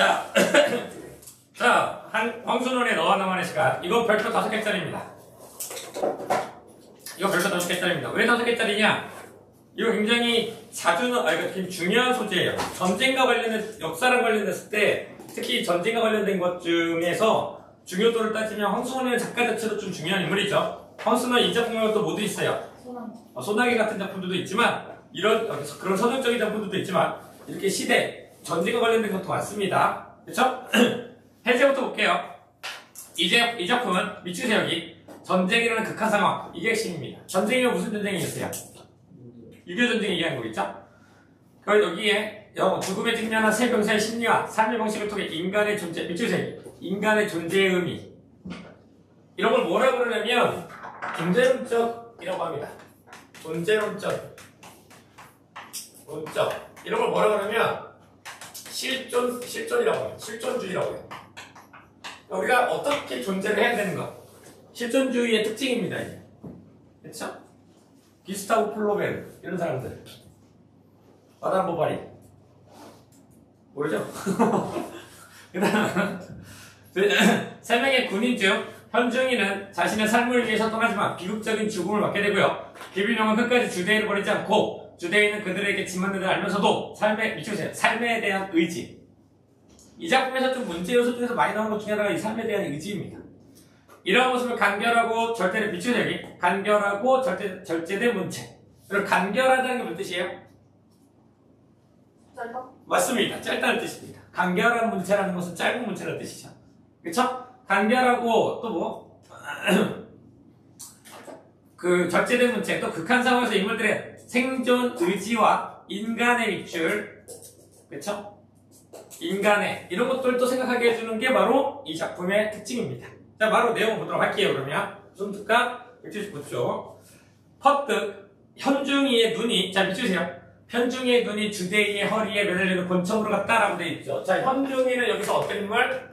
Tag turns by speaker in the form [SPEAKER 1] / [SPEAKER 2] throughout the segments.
[SPEAKER 1] 자, 자, 황순원의 너와 나만의 시간. 이거 별표 5개짜리입니다. 이거 별표 5개짜리입니다. 왜 5개짜리냐? 이거 굉장히 이거 중요한 소재예요. 전쟁과 관련된, 역사랑 관련됐을 때, 특히 전쟁과 관련된 것 중에서 중요도를 따지면 황순원의 작가 자체도 좀 중요한 인물이죠. 황순원 이 작품에도 또 모두 있어요. 소나기 같은 작품들도 있지만, 그런 서정적인 작품들도 있지만, 이렇게 시대, 전쟁과 관련된 것도 많습니다. 그쵸? 해제부터 볼게요. 이 작품은 미추세요, 여기. 전쟁이라는 극한 상황. 이게 핵심입니다. 전쟁이면 무슨 전쟁이겠어요? 유교전쟁 얘기하는 거겠죠? 그리고 여기에 죽음에 직면한 세 병사의 심리와 삶의 방식을 통해 인간의 존재, 미추세요. 인간의 존재의 의미. 이런 걸 뭐라 그러냐면, 존재론적이라고 합니다. 존재론적. 이런 걸 뭐라 그러냐면, 실존이라고 해요. 실존주의라고 해요. 우리가 어떻게 존재를 해야 되는 거. 실존주의의 특징입니다. 이게. 그쵸? 기스타브 플로베르 이런 사람들. 마담 보바리 모르죠? 그 다음 3명의 군인 중 현중이는 자신의 삶을 위해서 떠나지만 비극적인 죽음을 맞게 되고요. 기빌령은 끝까지 주대인을 버리지 않고 주대인은 그들에게 짐만들을 알면서도 삶에 대한 의지. 이 작품에서 좀 문제 요소 중에서 많이 나오는 것 중에 하나가 이 삶에 대한 의지입니다. 이러한 모습을 간결하고 절대된 미추세기, 간결하고 절제된 문체. 그리고 간결하다는 게 무슨 뜻이에요?
[SPEAKER 2] 짧다?
[SPEAKER 1] 맞습니다. 짧다는 뜻입니다. 간결한 문체라는 것은 짧은 문체라는 뜻이죠. 그쵸? 간결하고 또 뭐? 절제된 문체, 또 극한 상황에서 인물들의 생존 의지와 인간의 밑줄, 그쵸? 인간의 이런 것들도 생각하게 해주는 게 바로 이 작품의 특징입니다. 자, 바로 내용 보도록 할게요. 그러면 무슨 특강? 179쪽. 퍼뜩 현중이의 눈이, 자 미치세요. 현중이의 눈이 주대인의 허리에 매달리는 권총으로 갔다라고 되어 있죠. 자, 현중이는 여기서 어떤 인물?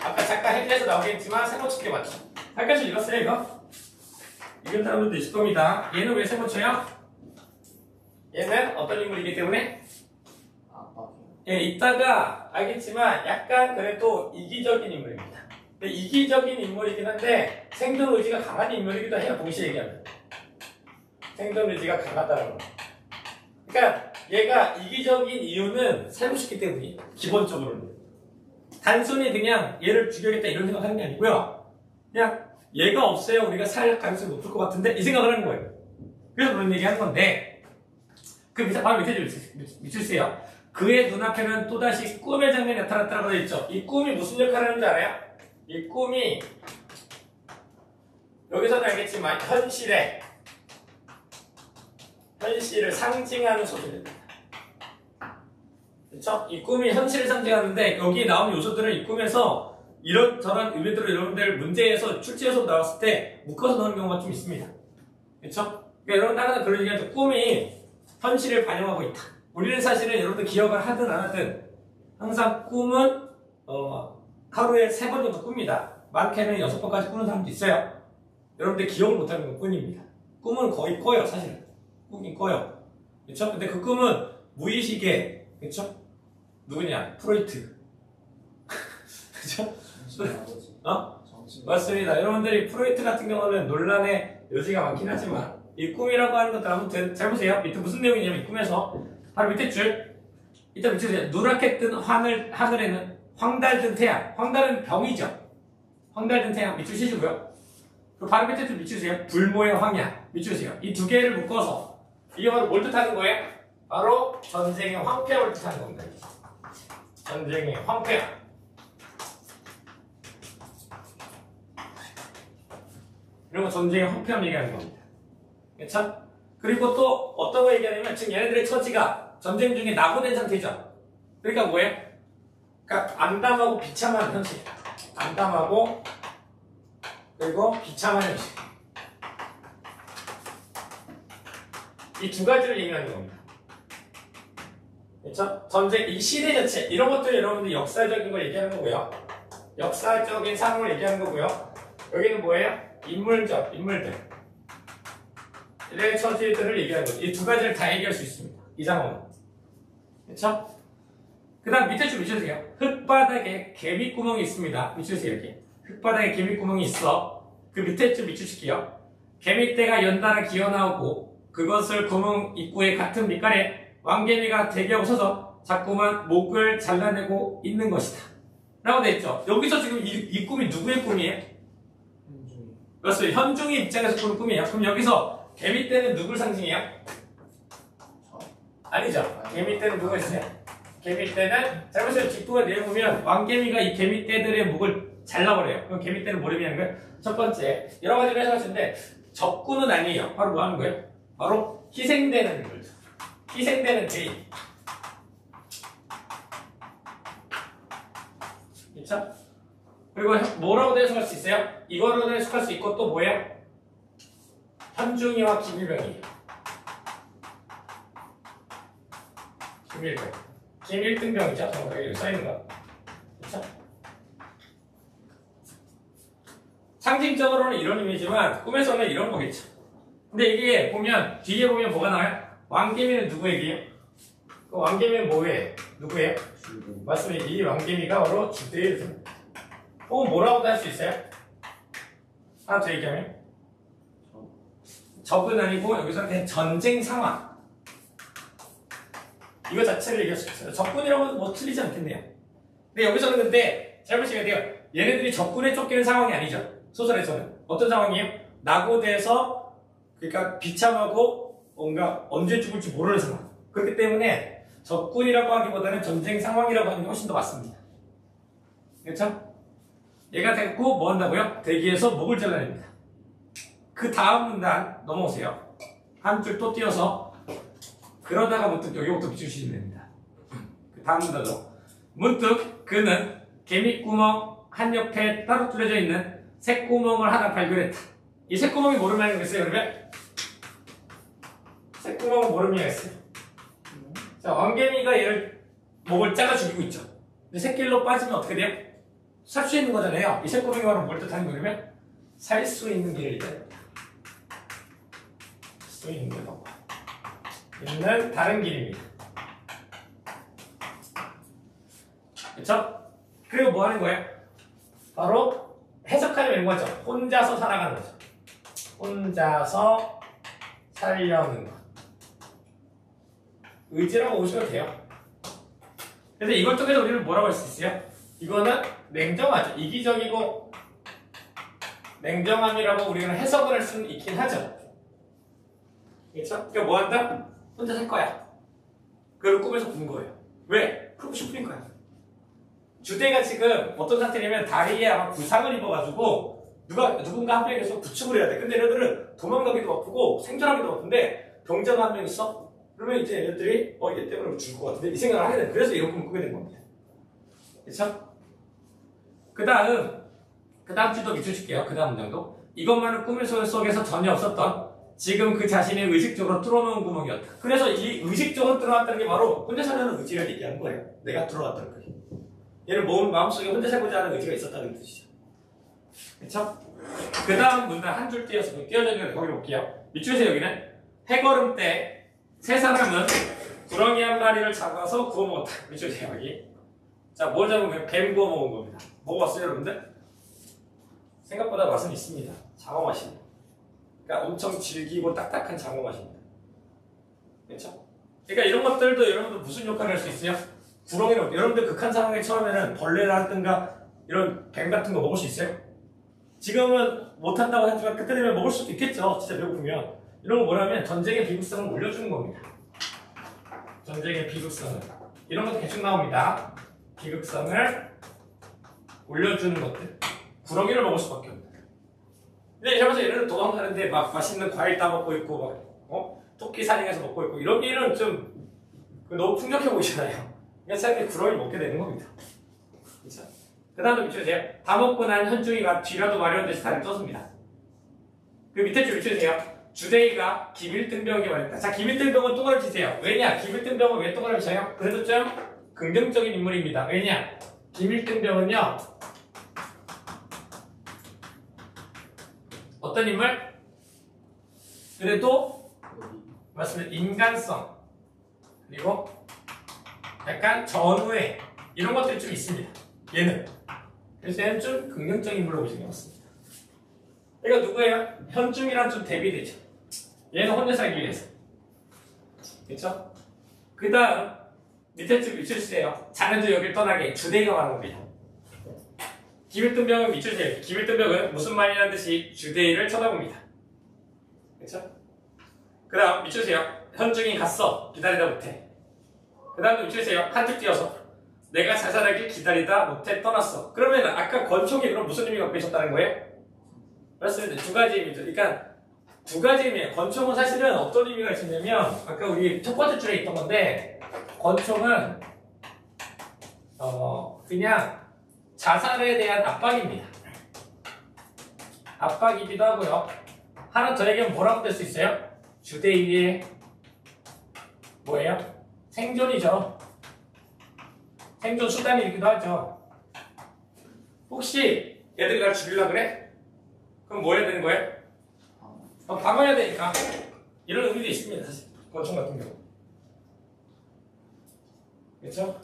[SPEAKER 1] 아까 잠깐 해제에서 나오겠지만 세모치게 맞죠. 살까지 읽었어요 이거? 읽은 사람들도 있을 겁니다. 얘는 왜 세모쳐요? 얘는 어떤 인물이기 때문에? 예, 이따가 알겠지만 약간 그래도 이기적인 인물입니다. 이기적인 인물이긴 한데 생존 의지가 강한 인물이기도 해요. 동시에 얘기하면 생존 의지가 강하다는 거. 그러니까 얘가 이기적인 이유는 살고 싶기 때문이에요. 기본적으로는 단순히 그냥 얘를 죽여야겠다 이런 생각하는 게 아니고요. 그냥 얘가 없어요. 우리가 살 가능성이 높을 것 같은데 이 생각을 하는 거예요. 그래서 그런 얘기하는 건데 그 바로 밑에 미치세요. 그의 눈앞에는 또다시 꿈의 장면이 나타났다고 되어 있죠. 이 꿈이 무슨 역할을 하는지 알아요? 이 꿈이 여기서는 알겠지만 현실을 상징하는 소설입니다. 그렇죠? 이 꿈이 현실을 상징하는데 여기 나오는 요소들은 이 꿈에서 이런저런 의미들을 여러분들 문제에서 출제해서 나왔을 때 묶어서 넣는 경우가 좀 있습니다. 그렇죠? 그러니까 여러분 따라서 그런 얘기하죠. 꿈이 현실을 반영하고 있다. 우리는 사실은 여러분들 기억을 하든 안 하든 항상 꿈은 하루에 3번 정도 꿉니다. 많게는 6번까지 꾸는 사람도 있어요. 여러분들 기억을 못하는 건 꿈입니다. 꿈은 거의 꺼요, 사실은. 꿈이 꺼요. 그쵸? 근데 그 꿈은 무의식에, 그쵸? 누구냐? 프로이트. 그쵸? 맞습니다. 여러분들이 프로이트 같은 경우는 논란의 여지가 많긴 하지만 이 꿈이라고 하는 것들 아무튼 잘 보세요. 밑에 무슨 내용이냐면 이 꿈에서 바로 밑에 줄 일단 밑에 누렇게 뜬 하늘에는 황달든 태양. 황달은 병이죠. 황달든 태양 밑줄 치시고요. 그리고 바로 밑에 줄 밑주세요. 불모의 황야 밑주세요. 이 두 개를 묶어서 이게 바로 뭘 뜻하는 거예요? 바로 전쟁의 황폐함을 뜻하는 겁니다. 전쟁의 황폐함. 이런 거 전쟁의 황폐함 얘기하는 겁니다. 그쵸? 그리고 또 어떤 거 얘기하냐면 지금 얘네들의 처지가 전쟁 중에 낙오된 상태죠. 그러니까 뭐예요? 그러니까 암담하고 비참한 현실. 암담하고 그리고 비참한 현실. 이 두 가지를 얘기하는 겁니다. 그렇죠? 전쟁, 이 시대 자체 이런 것들 여러분들 역사적인 걸 얘기하는 거고요. 역사적인 상황을 얘기하는 거고요. 여기는 뭐예요? 인물들. 이런 처지들을 얘기하는 거죠. 이 두 가지를 다 얘기할 수 있습니다. 이 상황은. 그렇죠? 그 다음 밑에 줄 미쳐주세요. 흙바닥에 개미구멍이 있습니다. 미쳐주세요. 여기 흙바닥에 개미구멍이 있어. 그 밑에 줄 미쳐줄게요. 개미떼가 연달아 기어나오고 그것을 구멍 입구에 같은 밑간에 왕개미가 대기하고 서서 자꾸만 목을 잘라내고 있는 것이다 라고 돼 있죠. 여기서 지금 이 꿈이 누구의 꿈이에요? 그렇습니다. 현중이 입장에서 꾸는 꿈이에요. 그럼 여기서 개미떼는 누굴 상징해요? 아니죠. 개미떼는 누가 있어요? 개미떼는 잘못해서 뒷부분 내용 보면 왕개미가 이 개미떼들의 목을 잘라버려요. 그럼 개미떼는 뭘 의미하는 거예요? 첫 번째 여러 가지로 해석할 수 있는데 적군은 아니에요. 바로 뭐 하는 거예요? 바로 희생되는 거죠. 희생되는 개인. 그렇죠? 그리고 뭐라고도 해석할 수 있어요? 이거로도 해석할 수 있고 또 뭐예요? 현중이와 김일병이에요. 김일병. 김일등병이죠? 여기 써있는 거. 그렇죠? 상징적으로는 이런 의미지만 꿈에서는 이런 거겠죠. 근데 이게 보면 뒤에 보면 뭐가 나와요? 왕개미는 누구 얘기예요? 그 왕개미는 뭐예요? 누구예요? 맞습니다. 이 왕개미가 바로 주대의 등. 혹은 뭐라고도 할 수 있어요? 하나 더 얘기하면 적은 아니고 여기서 그냥 전쟁 상황 이거 자체를 얘기할 수 있어요. 적군이라고 뭐 틀리지 않겠네요. 근데 여기서는 근데 잘 보시면 돼요. 얘네들이 적군에 쫓기는 상황이 아니죠. 소설에서는 어떤 상황이에요? 낙오돼서 그러니까 비참하고 뭔가 언제 죽을지 모르는 상황. 그렇기 때문에 적군이라고 하기보다는 전쟁 상황이라고 하는 게 훨씬 더 맞습니다. 그렇죠? 얘가 됐고 뭐 한다고요? 대기에서 목을 잘라냅니다. 그 다음 문단 넘어오세요. 한 줄 또 띄어서 그러다가 문득 여기부터 비추시면 됩니다. 그 다음 문단도 문득 그는 개미구멍 한 옆에 따로 뚫려져 있는 새구멍을 하나 발견했다. 이 새구멍이 뭐를 말하겠어요? 그러면 새구멍은 뭐를 말하겠어요? 자, 왕개미가 얘를 목을 잘라 죽이고 있죠. 근데 새길로 빠지면 어떻게 돼요? 살 수 있는 거잖아요. 이 새구멍이 바로 뭘 뜻하는 거냐면 살 수 있는 길을 얘기합니다. 수 있는 길 있는 다른 길입니다. 그렇죠? 그리고 뭐 하는 거예요? 바로 해석하려면 이런 거죠. 혼자서 살아가는 거죠. 혼자서 살려는 것. 의지라고 보시면 돼요. 그래서 이걸 통해서 우리는 뭐라고 할 수 있어요? 이거는 냉정하죠. 이기적이고 냉정함이라고 우리는 해석을 할 수는 있긴 하죠. 그렇죠? 그러니까 뭐 한다? 혼자 살 거야. 그걸 꿈에서 본 거예요. 왜? 그러고 싶은 거야. 주대가 지금 어떤 상태냐면 다리에 아마 부상을 입어가지고 누군가 한 명에서 구축을 해야 돼. 근데 얘네들은 도망가기도 바쁘고 생존하기도 바쁜데 병자가 한 명 있어? 그러면 이제 얘네들이 얘 때문에 죽을 것 같은데 이 생각을 하게 돼. 그래서 이런 꿈을 꾸게 된 겁니다. 그렇죠? 그 다음 주도 밑줄칠게요. 그 다음 문장도 이것만은 꿈의 소열 속에서 전혀 없었던 지금 그 자신이 의식적으로 뚫어놓은 구멍이었다. 그래서 이 의식적으로 뚫어놨다는 게 바로 혼자 살려는 의지를 얘기하는 거예요. 내가 뚫어놨다는 거예요. 얘는 마음속에 혼자 살고자 하는 의지가 있었다는 뜻이죠. 그렇죠? 그 다음 문단 한 줄 띄어서 띄어져 있는 거기로 볼게요. 밑줄에서 여기는 해걸음 때 세 사람은 구렁이 한 마리를 잡아서 구워 먹었다. 밑줄에서 여기. 자, 뭘 잡은 거예요? 뱀 구워 먹은 겁니다. 먹어봤어요, 여러분들? 생각보다 맛은 있습니다. 장어 맛입니다. 그러니까 엄청 질기고 딱딱한 장어 맛입니다. 그렇죠? 그러니까 이런 것들도 여러분들 무슨 역할을 할 수 있어요? 구렁이로 여러분들 극한 상황에 처음에는 벌레라든가 이런 뱀 같은 거 먹을 수 있어요? 지금은 못한다고 하지만 그때 되면 먹을 수도 있겠죠. 진짜 배고프면. 이런 거 뭐냐면 전쟁의 비극성을 올려주는 겁니다. 전쟁의 비극성을. 이런 것도 대충 나옵니다. 비극성을 올려주는 것들. 구렁이를 먹을 수밖에 없는. 근데 이러면서 얘네는 도망가는데 막 맛있는 과일 따먹고 있고 막 토끼 사냥해서 먹고 있고 이런 게는 좀 너무 풍족해 보이잖아요. 그러니까 사람들이 구렁이를 먹게 되는 겁니다. 그렇죠? 그 다음에 밑줄주세요. 다 먹고 난 현중이가 뒤라도 마련돼서 다리를 떴습니다. 그 밑에 줄 밑줄주세요. 주대이가 김일등병에게 말했다. 자, 김일등병은 똑바로 치세요. 왜냐? 김일등병은 왜 똑바로 치세요? 그래도 좀 긍정적인 인물입니다. 왜냐? 김일등병은요 어떤 인물? 그래도 맞습니다. 인간성 그리고 약간 전후에 이런 것들이 좀 있습니다. 얘는. 그래서 얘는 좀 긍정적인 인물로 보시는 게 맞습니다. 이거 누구예요? 현중이랑 좀 대비되죠. 얘는 혼자 살기 위해서. 그쵸? 그 다음 밑에 줄 밑줄주세요. 자네도 여길 떠나게 주대이가 말하는 겁니다. 김일등병은 밑줄주세요. 김일등병은 무슨 말이라는 듯이 주대이를 쳐다봅니다. 그쵸? 그 다음 밑줄주세요. 현중이 갔어. 기다리다 못해. 그 다음 밑줄주세요. 한 줄 띄어서 내가 자살하길 기다리다 못해 떠났어. 그러면 아까 권총이 그럼 무슨 의미가 갖고 있었다는 거예요? 맞습니다. 두 가지 의미죠. 그러니까 두 가지 의미예요. 권총은 사실은 어떤 의미가 있었냐면 아까 우리 첫 번째 줄에 있던 건데 권총은 그냥 자살에 대한 압박입니다. 압박이기도 하고요. 하나 더 얘기하면 뭐라고 될 수 있어요? 주대위의 뭐예요? 생존이죠. 생존 수단이기도 하죠. 혹시 얘들이 날 죽이려고 그래? 그럼 뭐 해야 되는 거예요? 방어해야 되니까. 이런 의미도 있습니다. 사실 권총 같은 경우. 그렇죠?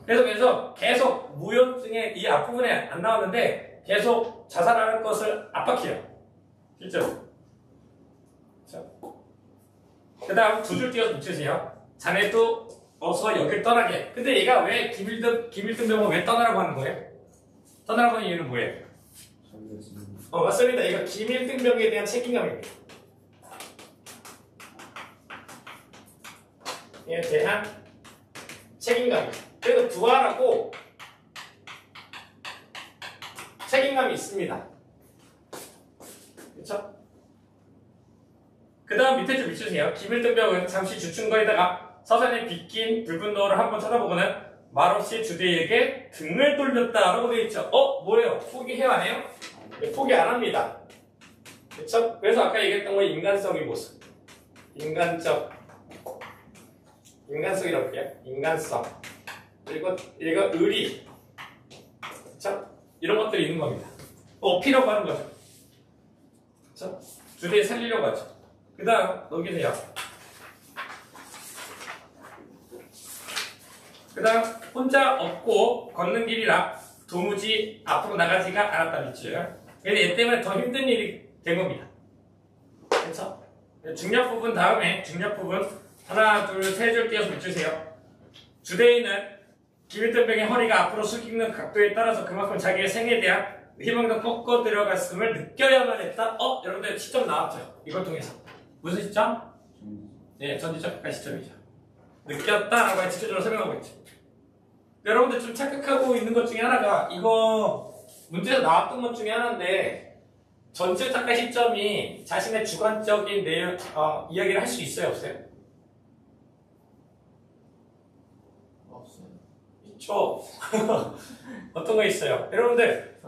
[SPEAKER 1] 그래서 계속 무용증의 이 앞부분에 안 나왔는데 계속 자살하는 것을 압박해요. 실제로. 그렇죠? 그 다음 두 줄 띄어서 붙이세요. 자네도 어서 여길 떠나게. 근데 얘가 왜 김일등병은 왜 떠나라고 하는 거예요? 떠나라고 하는 이유는 뭐예요? 맞습니다. 이거 김일등병에 대한 책임감입니다. 이에 대한 책임감입니다. 그래서 부활하고 책임감이 있습니다. 그렇죠? 그 다음 밑에 좀 밑주세요. 김일등병은 잠시 주춤거리다가 서산에 빗긴 붉은 노을을 한번 쳐다보고는 말없이 주대에게 등을 돌렸다라고 되어 있죠. 뭐예요? 포기해요 안 해요? 네, 포기 안 합니다. 그렇죠? 그래서 아까 얘기했던 건 인간성의 모습. 인간성이라고 할게요. 인간성. 그리고 의리. 그렇죠? 이런 것들이 있는 겁니다. 어필하고 하는 거죠. 그렇죠? 주대에 살리려고 하죠. 그 다음 넘기세요. 그 다음 혼자 없고 걷는 길이라 도무지 앞으로 나가지가 않았다 밑줄. 그래서 얘 때문에 더 힘든 일이 된 겁니다. 그렇죠? 중력 부분 다음에 중력 부분 하나 둘 세 줄 띄어서 밑주세요. 주대인은 김일등병의 허리가 앞으로 숙이는 각도에 따라서 그만큼 자기의 생에 대한 희망도 꺾어 들어갔음을 느껴야만 했다. 여러분들 시점 나왔죠? 이걸 통해서 무슨 시점? 네, 전지적 시점이죠. 느꼈다라고 직접적으로 설명하고 있죠. 여러분들 좀 착각하고 있는 것 중에 하나가 이거 문제에서 나왔던 것 중에 하나인데 전체 작가 시점이 자신의 주관적인 내용 이야기를 할 수 있어요, 없어요?
[SPEAKER 2] 없어요.
[SPEAKER 1] 있죠. 어떤 거 있어요? 여러분들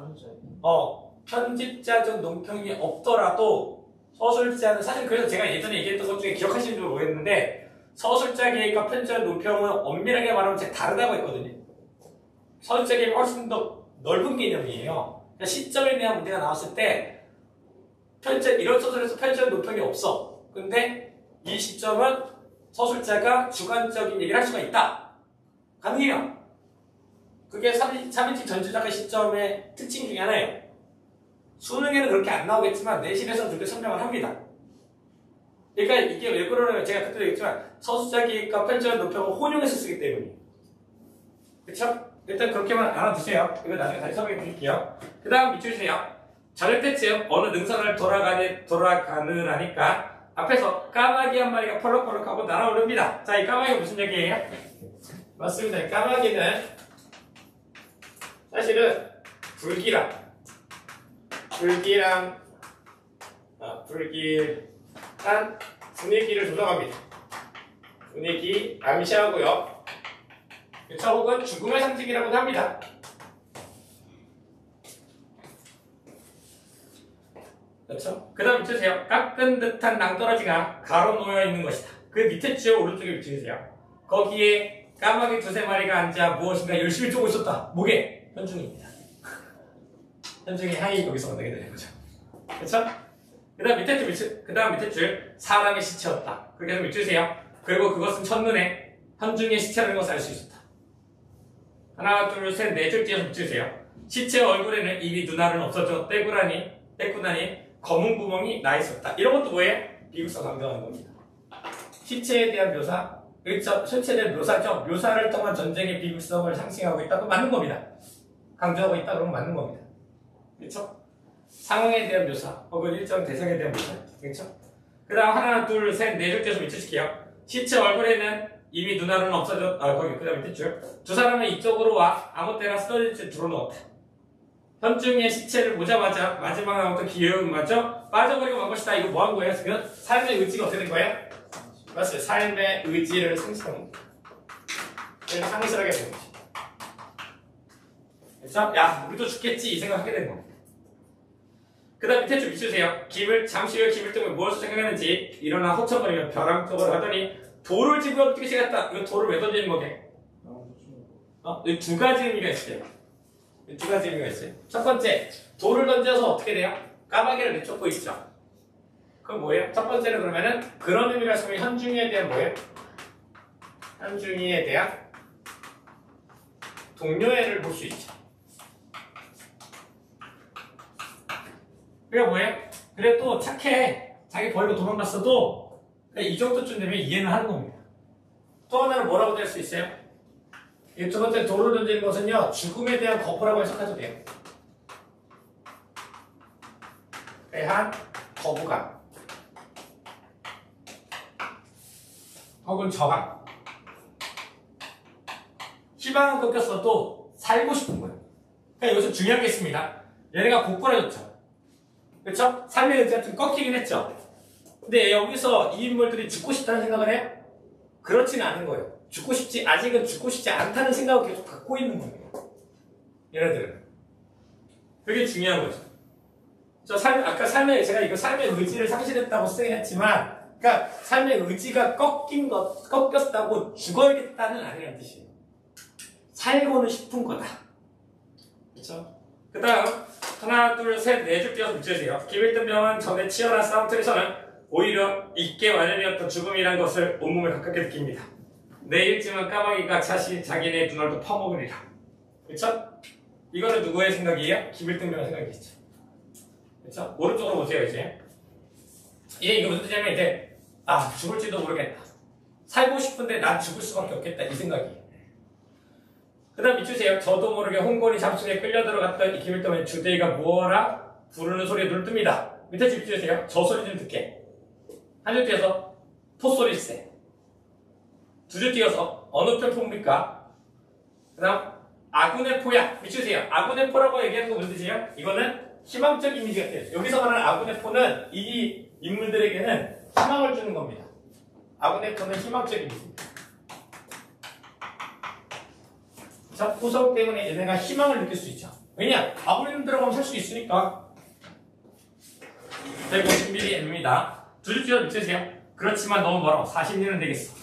[SPEAKER 1] 편집자적 논평이 없더라도 서술자는 사실 그래서 제가 예전에 얘기했던 것 중에 기억하시는지 모르겠는데 서술자 계획과 편집자 논평은 엄밀하게 말하면 제가 다르다고 했거든요. 서술자 계획이 훨씬 더 넓은 개념이에요. 그러니까 시점에 대한 문제가 나왔을 때 이런 소설에서 편집자 논평이 없어. 근데 이 시점은 서술자가 주관적인 얘기를 할 수가 있다. 가능해요. 그게 3인칭 전주작가 시점의 특징 중에 하나예요. 수능에는 그렇게 안 나오겠지만 내신에서는 그렇게 설명을 합니다. 그러니까 이게 왜 그러냐면 제가 그때도 얘기했지만 서술자 계획과 편집자 논평을 혼용해서 쓰기 때문이에요. 그쵸? 일단 그렇게만 알아두세요. 이거 나중에 다시 설명해 드릴게요. 그 다음 밑줄주세요. 저녁 때쯤 어느 능선을 돌아가느라니까 앞에서 까마귀 한 마리가 펄럭펄럭하고 날아오릅니다. 자, 이 까마귀가 무슨 얘기예요? 맞습니다. 이 까마귀는 사실은 불길한 분위기를 조성합니다. 분위기 암시하고요. 그쵸? 혹은 죽음의 상징이라고도 합니다. 그렇죠? 그 다음 밑주세요. 깎은 듯한 낭떠러지가 가로 놓여 있는 것이다. 그 밑에 줄 오른쪽에 밑주세요. 거기에 까마귀 두세 마리가 앉아 무엇인가 열심히 쪼고 있었다. 뭐게? 현중입니다. 현중이 향이 거기서 만나게 되는 거죠. 그렇죠? 그 다음 밑에 줄 사람의 시체였다. 그렇게 해서 밑주세요. 그리고 그것은 첫눈에 현중의 시체라는 것을 알 수 있었다. 하나, 둘, 셋, 네 줄 띄어서 붙여주세요. 시체 얼굴에는 입이 눈알은 없어져 떼구나니 검은 구멍이 나 있었다. 이런 것도 뭐예요? 비극성 강조하는 겁니다. 시체에 대한 묘사, 그렇죠? 실체에 대한 묘사죠. 묘사를 통한 전쟁의 비극성을 상징하고 있다. 그럼 맞는 겁니다. 강조하고 있다. 그러면 맞는 겁니다. 그렇죠? 상황에 대한 묘사, 혹은 일정 대상에 대한 묘사. 그렇죠? 그 다음 하나, 둘, 셋, 네 줄 띄어서 밑줄칠게요. 시체 얼굴에는 이미 눈알은 없어져, 거기, 그 다음 밑에 줄. 두 사람은 이쪽으로 와 아무 때나 쓰러질 때 들어놓았다. 현중의 시체를 보자마자 마지막 나왔던 기회음 맞죠? 빠져버리고 만 것이다. 이거 뭐 한 거예요, 지금? 삶의 의지가 어떻게 된 거예요? 맞아요. 삶의 의지를 상실한 겁니다. 상실하게 된 거죠. 그렇죠? 야, 우리도 죽겠지 이 생각하게 된 겁니다. 그 다음 밑에 줄 밑주세요. 잠시 후에 김을 뜨면 무엇을 생각하는지 일어나 호쳐버리며 벼랑 쪽으로 하더니 돌을 집으러 어떻게 시작했다. 이거 돌을 왜 던지는 거게? 이 두 가지 의미가 있어요. 이 두 가지 의미가 있어요. 첫 번째, 돌을 던져서 어떻게 돼요? 까마귀를 내쫓고 있죠. 그건 뭐예요? 첫 번째는 그러면은 그런 의미가 있으면 현중이에 대한 뭐예요? 현중이에 대한 동료애를 볼 수 있죠. 그게 뭐예요? 그래 또 착해. 자기 버리고 도망갔어도 이 정도쯤 되면 이해는 하는 겁니다. 또 하나는 뭐라고 될 수 있어요? 이 두 번째 돌을 던지는 것은요, 죽음에 대한 거부라고 해석해도 돼요. 대한 거부감 혹은 저항. 희망은 꺾였어도 살고 싶은 거예요. 그러니까 여기서 중요한 게 있습니다. 얘네가 고꾸라졌죠. 그렇죠? 삶의 의지가 좀 꺾이긴 했죠. 근데 여기서 이 인물들이 죽고 싶다는 생각을 해요? 그렇지는 않은 거예요. 아직은 죽고 싶지 않다는 생각을 계속 갖고 있는 거예요. 얘네들은. 그게 중요한 거죠. 아까 제가 이거 삶의 의지를 상실했다고 쓰긴 했지만, 그러니까 삶의 의지가 꺾였다고 죽어야겠다는 아니라는 뜻이에요. 살고는 싶은 거다. 그렇죠? 그 다음 하나, 둘, 셋, 네 줄 띄어서 붙여주세요. 김일등병은 전에 치열한 싸움터에서는 오히려 잊게 마련이었던 죽음이란 것을 온몸에 가깝게 느낍니다. 내일쯤은 까마귀가 자기네 눈알도 퍼먹으리라. 그렇죠? 이거는 누구의 생각이에요? 김일등병의 생각이겠죠. 그렇죠? 오른쪽으로 보세요. 이제 이게 무슨 뜻이냐면 이제 죽을지도 모르겠다. 살고 싶은데 난 죽을 수밖에 없겠다. 이 생각이에요. 그 다음 밑주세요. 저도 모르게 홍건이 잠수에 끌려 들어갔던 이 김일등은 주대의가 무어라 부르는 소리에 눈을 뜹니다. 밑에 줄 밑주세요. 저 소리 좀 듣게. 한 줄 띄어서 포소리세. 두 줄 띄어서 어느 편 포입니까? 그 다음 아군의 포야. 밑주세요. 아군의 포라고 얘기하는 거 무슨 뜻이에요? 이거는 희망적 이미지가 돼요. 여기서 말하는 아군의 포는 이 인물들에게는 희망을 주는 겁니다. 아군의 포는 희망적 이미지입니다. 자, 포성 때문에 얘네가 희망을 느낄 수 있죠. 왜냐? 아군이 들어가면 살 수 있으니까. 150mm입니다. 두 줄 띄어서 밑주세요. 그렇지만 너무 멀어. 40년은 되겠어.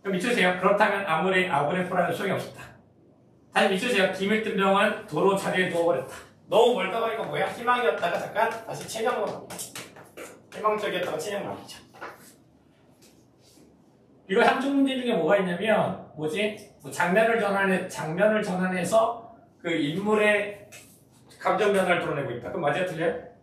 [SPEAKER 1] 그럼 밑주세요. 그렇다면 아무리 아군의 포라는 소용이 없었다. 다시 밑주세요. 김일등병은 도로 자리에 누워버렸다. 너무 멀다 보니까 뭐야? 희망이었다가 잠깐 다시 체념으로 갑니다. 희망적이었다가 체념으로 가죠. 이거 함중 문제 중에 뭐가 있냐면 장면을 전환해서 그 인물의 감정 변화를 드러내고 있다. 그럼 맞아요? 틀려요?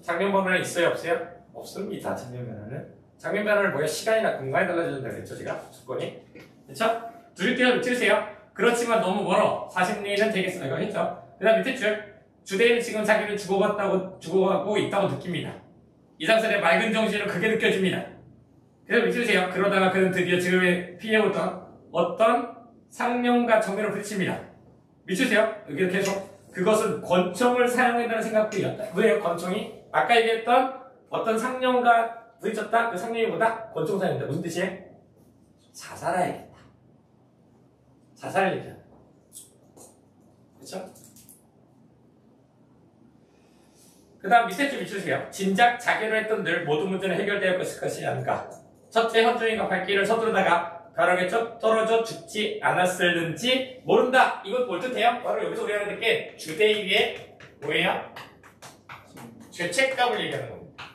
[SPEAKER 1] 장면 변화는 있어요? 없어요? 없습니다. 장면 변화는. 장면 변화를 뭐야? 시간이나 공간이 달라진다고 했죠, 제가? 조건이. 그렇죠? 두 줄 띄어서 밑주세요. 그렇지만 너무 멀어. 40년은 되겠어. 이거 했죠? 그 다음 밑에 줄. 주대인은 지금 자기는 죽어가고 있다고 느낍니다. 이상설의 맑은 정신으로 그게 느껴집니다. 그래서 밑주세요. 그러다가 그는 드디어 지금의 피해오던 어떤 상념과 정면을 부딪힙니다. 밑주세요. 여기 계속 그것은 권총을 사용한다는 생각도 이었다. 왜요? 권총이? 아까 얘기했던 어떤 상념과 부딪혔다? 그 상념이 보다 권총 사용한다. 무슨 뜻이에요? 자살해야겠다. 자살을 얘기한다. 그렇죠? 그 다음 밑에 줄 밑주세요. 진작 자기로 했던 늘 모든 문제는 해결되었을 것이 아닌가. 첫째, 현중이가 발길을 서두르다가 벼락에 떨어져 죽지 않았을는지 모른다. 이건 뭘 뜻해요? 바로 여기서 우리가 하는 게 주대의의 뭐예요? 죄책감을 얘기하는 겁니다.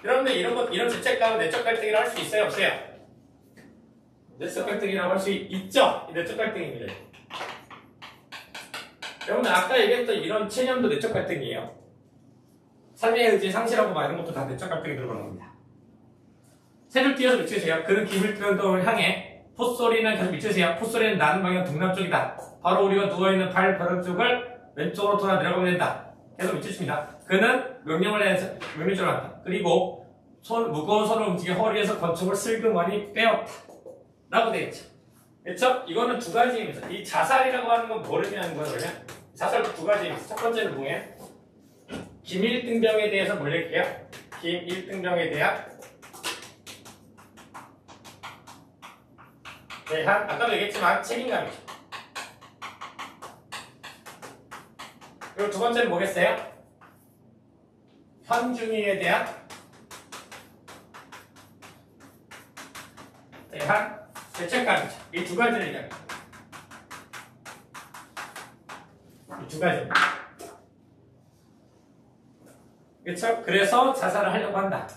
[SPEAKER 1] 여러분들 이런 죄책감은 내적 갈등이라 할 수 있어요? 없어요? 내적 갈등이라고 할 수 있죠? 이 내적 갈등입니다. 여러분들 아까 얘기했던 이런 체념도 내적 갈등이에요. 삶의 의지 상실하고 막 이런 것도 다 내적 갈등이 들어가는 겁니다. 세 줄 띄어서 미치세요. 그는 기밀변동을 향해 콧소리는 계속 미치세요. 콧소리는 나는 방향 동남쪽이다. 바로 우리가 누워있는 발 벼룩쪽을 왼쪽으로 돌아 내려가면 된다. 계속 미치십니다. 그는 명령을 내서 명령을 한다. 그리고 무거운 손을 움직여 허리에서 권총을 슬그머니 빼었다. 라고 되어 있죠. 그렇죠? 이거는 두 가지입니다. 이 자살이라고 하는 건 뭐를 의미하는 거예요? 그러면 자살도 두 가지입니다. 첫 번째는 뭐예요? 김일등병에 대해서 뭘 얘기해요? 김일등병에 대한 아까도 얘기했지만 책임감이죠. 그리고 두 번째는 뭐겠어요? 현중이에 대한 죄책감이죠. 이 두 가지를 얘기합니다. 이 두 가지입니다. 그렇죠? 그래서 자살을 하려고 한다.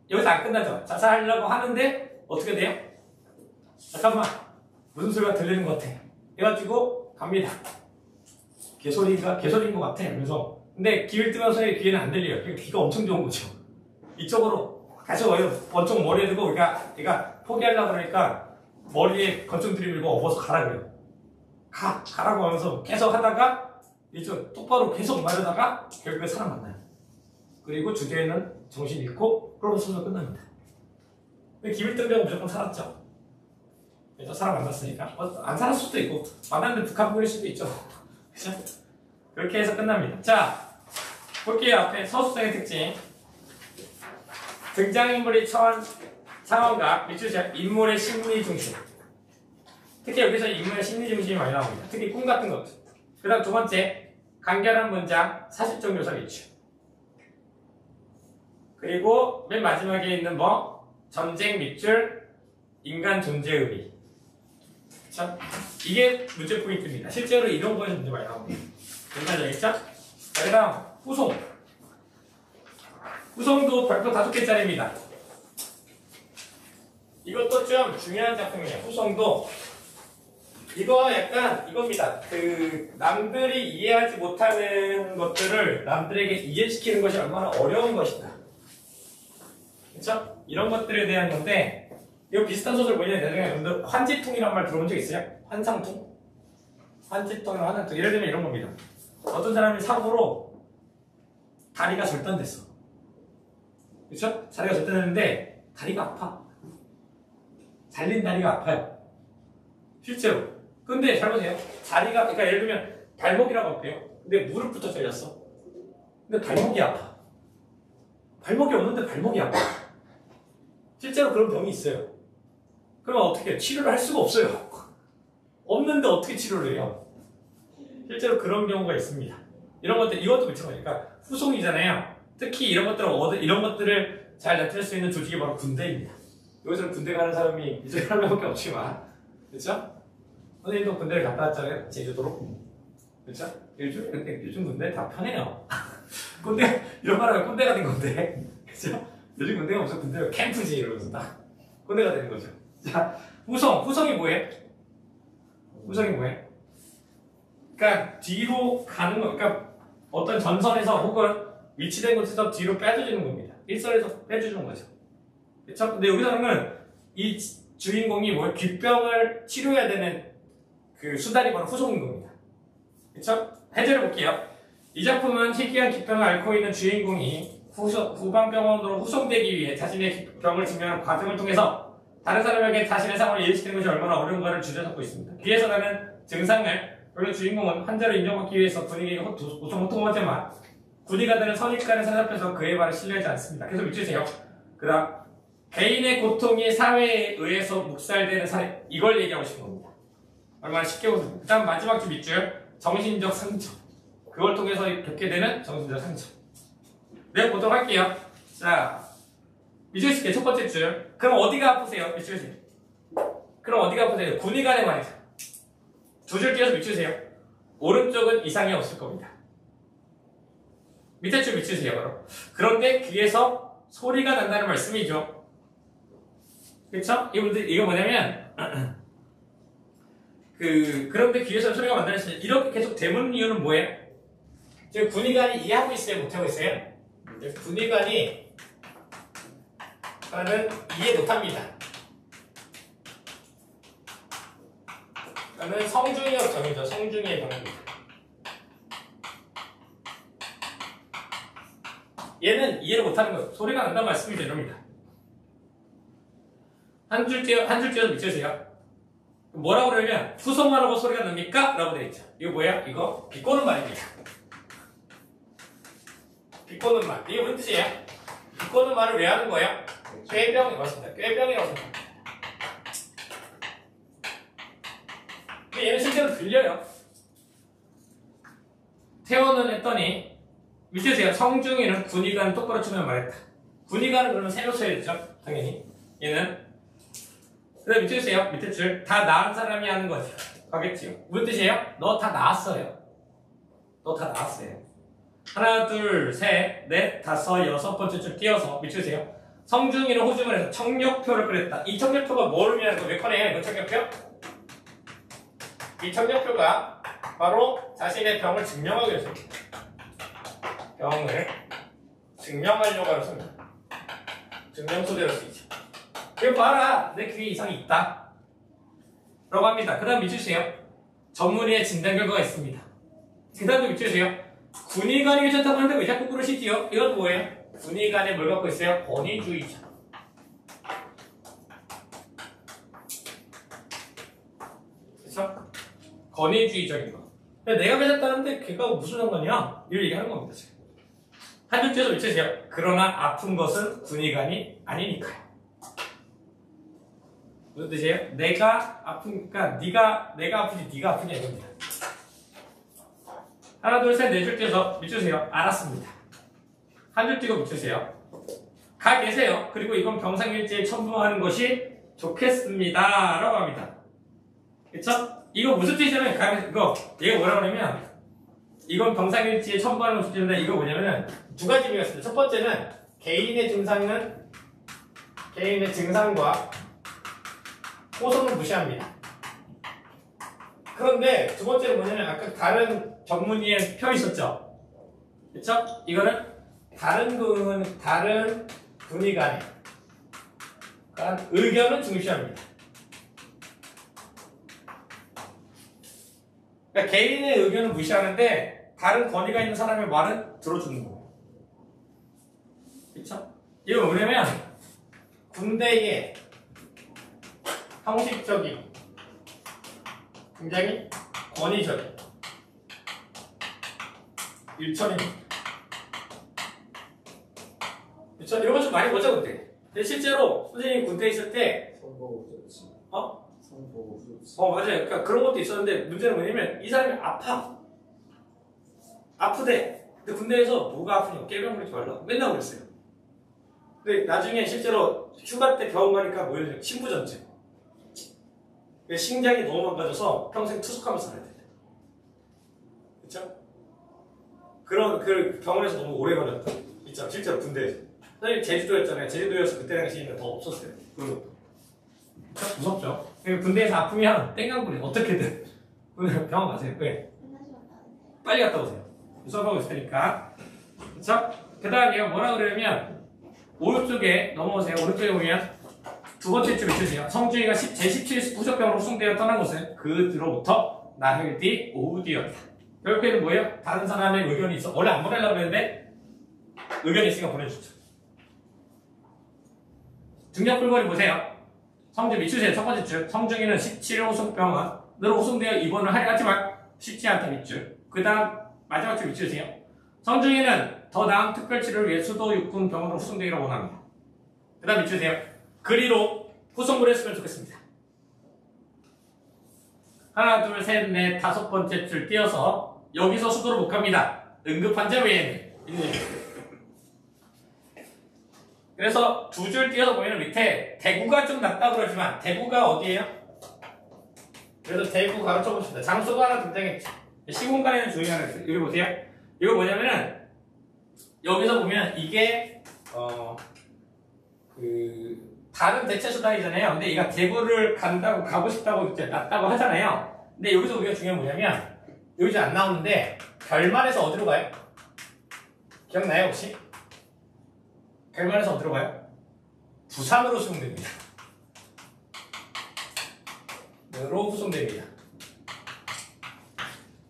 [SPEAKER 1] 여기서 안 끝나죠? 자살하려고 하는데 어떻게 돼요? 잠깐만, 무슨 소리가 들리는 것 같아. 해가지고 갑니다. 개소리인 것 같아. 그래서 근데 귀를 뜨면 소리 귀에는 안 들려요. 귀가 엄청 좋은 거죠. 이쪽으로 계속 권총 머리에 두고 얘가 포기하려고 그러니까 머리에 권총 들이밀고 업어서 가라 그래요. 가라고 하면서 계속 하다가 이쪽 똑바로 계속 마르다가 결국에 사람 만나요. 그리고 주제에는 정신 잃고 그러면서 소설 끝납니다. 근데 김일등병은 무조건 살았죠. 그래서 사람 만났으니까 안 살았을 수도 있고 만났는데 북한군일 수도 있죠. 그죠? 그렇게 해서 끝납니다. 자, 볼게요. 앞에 서술성의 특징. 등장인물의 상황과 미추시아 인물의 심리 중심. 특히 여기서 인물의 심리 중심이 많이 나옵니다. 특히 꿈 같은 것. 그 다음 두 번째, 간결한 문장, 사실적 묘사 위치. 그리고 맨 마지막에 있는 전쟁 밑줄, 인간 존재 의미. 그쵸? 이게 문제 포인트입니다. 실제로 이런 거에서 문제 많이 나옵니다. 괜찮죠? 자, 그 다음, 후송. 후송도 별표 5개짜리입니다. 이것도 좀 중요한 작품이에요. 후송도. 이거 약간 이겁니다. 남들이 이해하지 못하는 것들을 남들에게 이해시키는 것이 얼마나 어려운 것이다. 그쵸? 이런 것들에 대한 건데, 이거 비슷한 소설 뭐냐, 나중에 여러분들 환지통이란 말 들어본 적 있어요? 환상통? 환지통이랑 환상통. 예를 들면 이런 겁니다. 어떤 사람이 사고로 다리가 절단됐어. 그쵸? 다리가 절단됐는데, 다리가 아파. 잘린 다리가 아파요. 실제로. 근데 잘 보세요. 다리가, 그러니까 예를 들면 발목이라고 할게요. 근데 무릎부터 잘렸어. 근데 발목이 아파. 발목이 없는데 발목이 아파. 실제로 그런 병이 있어요. 그러면 어떻게 해요? 치료를 할 수가 없어요. 없는데 어떻게 치료를 해요? 실제로 그런 경우가 있습니다. 이런 것들, 이것도 마찬가지니까 그러니까 후송이잖아요. 특히 이런 것들을 잘 나타낼 수 있는 조직이 바로 군대입니다. 여기서는 군대 가는 사람이 이제 한 명밖에 없지만, 그렇죠? 선생님도 군대를 갔다 왔잖아요. 제주도로. 그렇죠? 요즘 군대 다 편해요. 군대 이런 말 하면 군대가 된 건데, 그렇죠? 요즘 군대가 무슨 군대가 캠프지 이러면서 딱 군대가 되는 거죠. 자, 후성이 뭐예요? 후성이 뭐예요? 그러니까 뒤로 가는 거, 그러니까 어떤 전선에서 혹은 위치된 곳에서 뒤로 빼줘주는 겁니다. 일선에서 빼주는 거죠. 그렇죠? 근데 여기서는 이 주인공이 귓병을 치료해야 되는 그 수단이 바로 후송인 겁니다. 그렇죠? 해설을 볼게요. 이 작품은 희귀한 귓병을 앓고 있는 주인공이 후방병원으로 후송되기 위해 자신의 병을 증명하는 과정을 통해서 다른 사람에게 자신의 상황을 이해시키는 것이 얼마나 어려운가를 주제잡고 있습니다. 뒤에서 나는 증상을, 물론 주인공은 환자를 인정받기 위해서 군인에게 호통하지만 군의가 되는 선입관을 사잡혀서 그의 말을 신뢰하지 않습니다. 계속 읽으세요. 그 다음, 개인의 고통이 사회에 의해서 묵살되는 사례, 이걸 얘기하고 싶은 겁니다. 얼마나 쉽게 보세요. 그 다음 마지막 줄 밑줄, 정신적 상처. 그걸 통해서 겪게 되는 정신적 상처. 내가 보도록 할게요. 자, 미주씨 첫 번째 줄. 그럼 어디가 아프세요? 미주씨. 그럼 어디가 아프세요? 군의관의 말이죠. 두 줄 띄어서 미주세요. 오른쪽은 이상이 없을 겁니다. 밑에 줄 미주세요, 바로. 그런데 귀에서 소리가 난다는 말씀이죠. 그쵸? 이거 뭐냐면, 그런데 귀에서 소리가 만들어졌어요. 이렇게 계속 되는 이유는 뭐예요? 지금 군의관이 이해하고 있어요? 못하고 있어요? 군의관이 나는 이해 못합니다. 나는 성중의역 정이죠. 성중의의 정입니다. 얘는 이해를 못하는 거예요. 소리가 난다는 말씀이 이럽니다. 한 줄 띄어서 미쳐주세요. 뭐라고 그러면 후성말하고 소리가 납니까? 라고 되어 있죠. 이거 뭐야? 이거 비꼬는 말입니다. 비꼬는 말. 이게 무슨 뜻이에요? 비꼬는 말을 왜 하는 거예요? 꾀병이 맞습니다. 꾀병이라고 생각합니다. 근데 얘는 실제로 들려요. 태원은 했더니 밑에서요. 성중이는 군의관 똑바로 치면 말했다. 군의관은 그러면 새로 써야겠죠? 당연히. 얘는 그 다음 밑에 주세요. 밑에 줄. 다 나은 사람이 하는 거죠. 가겠지요. 무슨 뜻이에요? 너 다 나았어요. 너 다 나았어요. 하나, 둘, 셋, 넷, 다섯, 여섯 번째 줄 띄어서 밑에 주세요. 성중이는 호중을 해서 청력표를 그렸다. 이 청력표가 뭘 의미하는 거? 몇 칸이에요? 이거 청력표? 이 청력표가 바로 자신의 병을 증명하기 위해서입니다. 병을 증명하려고 하는 겁니다. 증명소대로 쓰이죠. 이거 봐라. 내 귀에 이상이 있다. 라고 합니다. 그 다음 밑주세요. 전문의의 진단 결과가 있습니다. 그 다음도 밑주세요. 군의관이 괜찮다고 하는데 왜 자꾸 그러시지요? 이건 뭐예요? 군의관에 뭘 갖고 있어요? 권위주의자. 그렇죠? 권위주의적인 거. 근데 내가 괜찮다는데 걔가 무슨 상관이야? 이걸 얘기하는 겁니다. 지금. 한 줄째에서 밑주세요. 그러나 아픈 것은 군의관이 아니니까요. 무슨 뜻이에요? 내가 아프니까 내가 아프지 네가 아프냐 이겁니다. 하나 둘 셋 네 줄 띄어서 밑주세요. 알았습니다. 한 줄 띄고 밑주세요. 가 계세요. 그리고 이건 병상일지에 첨부하는 것이 좋겠습니다. 라고 합니다. 그쵸? 이거 무슨 뜻이냐면 이거 얘가 뭐라고 하냐면 이건 병상일지에 첨부하는 것이 좋겠는데 이거 뭐냐면은 두 가지 의미가 있습니다. 첫 번째는 개인의 증상과 호소는 무시합니다. 그런데 두 번째는 뭐냐면 아까 다른 전문의의 표 있었죠? 그쵸? 이거는 다른 군의관의 의견은 중시합니다. 그러니까 개인의 의견은 무시하는데 다른 권위가 있는 사람의 말은 들어주는 거예요. 그쵸? 이거 뭐냐면 군대의 형식적인 굉장히 권위적인 일처리입니다. 그쵸? 이런 거 좀 많이 보죠, 근데. 근데 실제로 선생님이 군대에 있을 때
[SPEAKER 2] 선보고 후조치. 선보고 후조치.
[SPEAKER 1] 맞아요. 그러니까 그런 것도 있었는데 문제는 뭐냐면 이 사람이 아프대. 근데 군대에서 뭐가 아프냐고 깨병 부리지 말라고 맨날 그랬어요. 근데 나중에 실제로 휴가 때 병원 가니까 뭐예요? 신부전증. 신장이 너무 망가져서 평생 투숙하면서 살아야 돼. 그쵸? 그 병원에서 너무 오래 걸렸다. 있죠? 실제로 군대에서. 선생님 제주도였잖아요. 제주도여서 그때 당시에는 더 없었어요. 그런 것도. 무섭죠? 군대에서 아프면 땡깡부리 어떻게든 병원 가세요. 왜? 빨리 갔다 오세요. 수업하고 있을 테니까. 그쵸? 그 다음 얘가 뭐라 그러냐면 오른쪽에 넘어오세요. 오른쪽에 보면 두 번째 줄 밑주세요. 성중이가 제17 후적병으로 후송되어 떠난 것은 그 뒤로부터 나흘 뒤 오후 뒤였다. 결국에는 뭐예요? 다른 사람의 의견이 있어. 원래 안 보내려고 했는데 의견이 있으니까 보내주죠. 등력 불거리 보세요. 성중 밑주세요. 첫 번째 줄. 성중이는 17일 후송병원으로 후송되어 입원을 하려 하지만 쉽지 않다 밑줄. 그 다음 마지막 줄 밑주세요. 성중이는 더 나은 특별치료를 위해 수도 육군 병원으로 후송되기를 원합니다. 그 다음 밑주세요. 그리로 후송을 했으면 좋겠습니다. 하나, 둘, 셋, 넷, 다섯 번째 줄 띄어서 여기서 수도를 못 갑니다. 응급환자 외에는. 그래서 두 줄 띄어서 보면 밑에 대구가 좀 낫다고 그러지만 대구가 어디예요? 그래서 대구 가로쳐 봅시다. 장소가 하나 등장했죠. 시공간에는 주의하는 거예요. 여기 보세요. 이거 뭐냐면은 여기서 보면 이게 다른 대체 수단이잖아요. 근데 얘가 대구를 간다고 가고 싶다고 이제 낫다고 하잖아요. 근데 여기서 우리가 중요한 게 뭐냐면 여기 이제 안 나오는데 결말에서 어디로 가요? 기억나요 혹시? 결말에서 어디로 가요? 부산으로 수송됩니다. 으로 후송됩니다.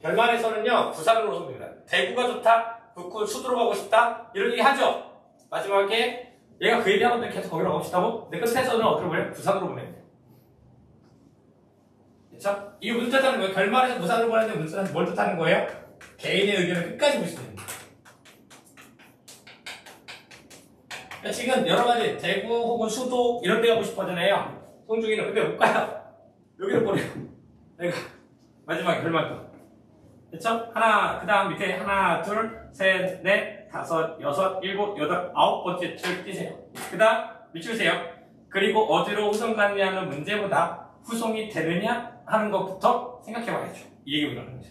[SPEAKER 1] 결말에서는요 부산으로 후송됩니다. 대구가 좋다, 북구 수도로 가고 싶다 이런 얘기 하죠. 마지막에 얘가 그 얘기하는데 계속 거기로 가고 싶다고? 근데 끝에서는 어디로 보내요? 부산으로 보냅니다. 그쵸? 이게 무슨 뜻하는 거예요? 결말에서 부산으로 보내는데 무슨 뭘 뜻하는 거예요? 개인의 의견을 끝까지 무시됩니다. 그러니까 지금 여러 가지 대구 혹은 수도 이런 데 가고 싶어 하잖아요. 송중기는 근데 못 가요. 여기로 보내요. 내가 마지막에 결말도. 그쵸? 하나, 그 다음 밑에 하나, 둘, 셋, 넷, 다섯, 여섯, 일곱, 여덟, 아홉 번째 줄 띄세요. 그 다음 밑줄세요. 그리고 어디로 후송 갔냐는 문제보다 후송이 되느냐 하는 것부터 생각해봐야죠. 이 얘기 보는 거죠.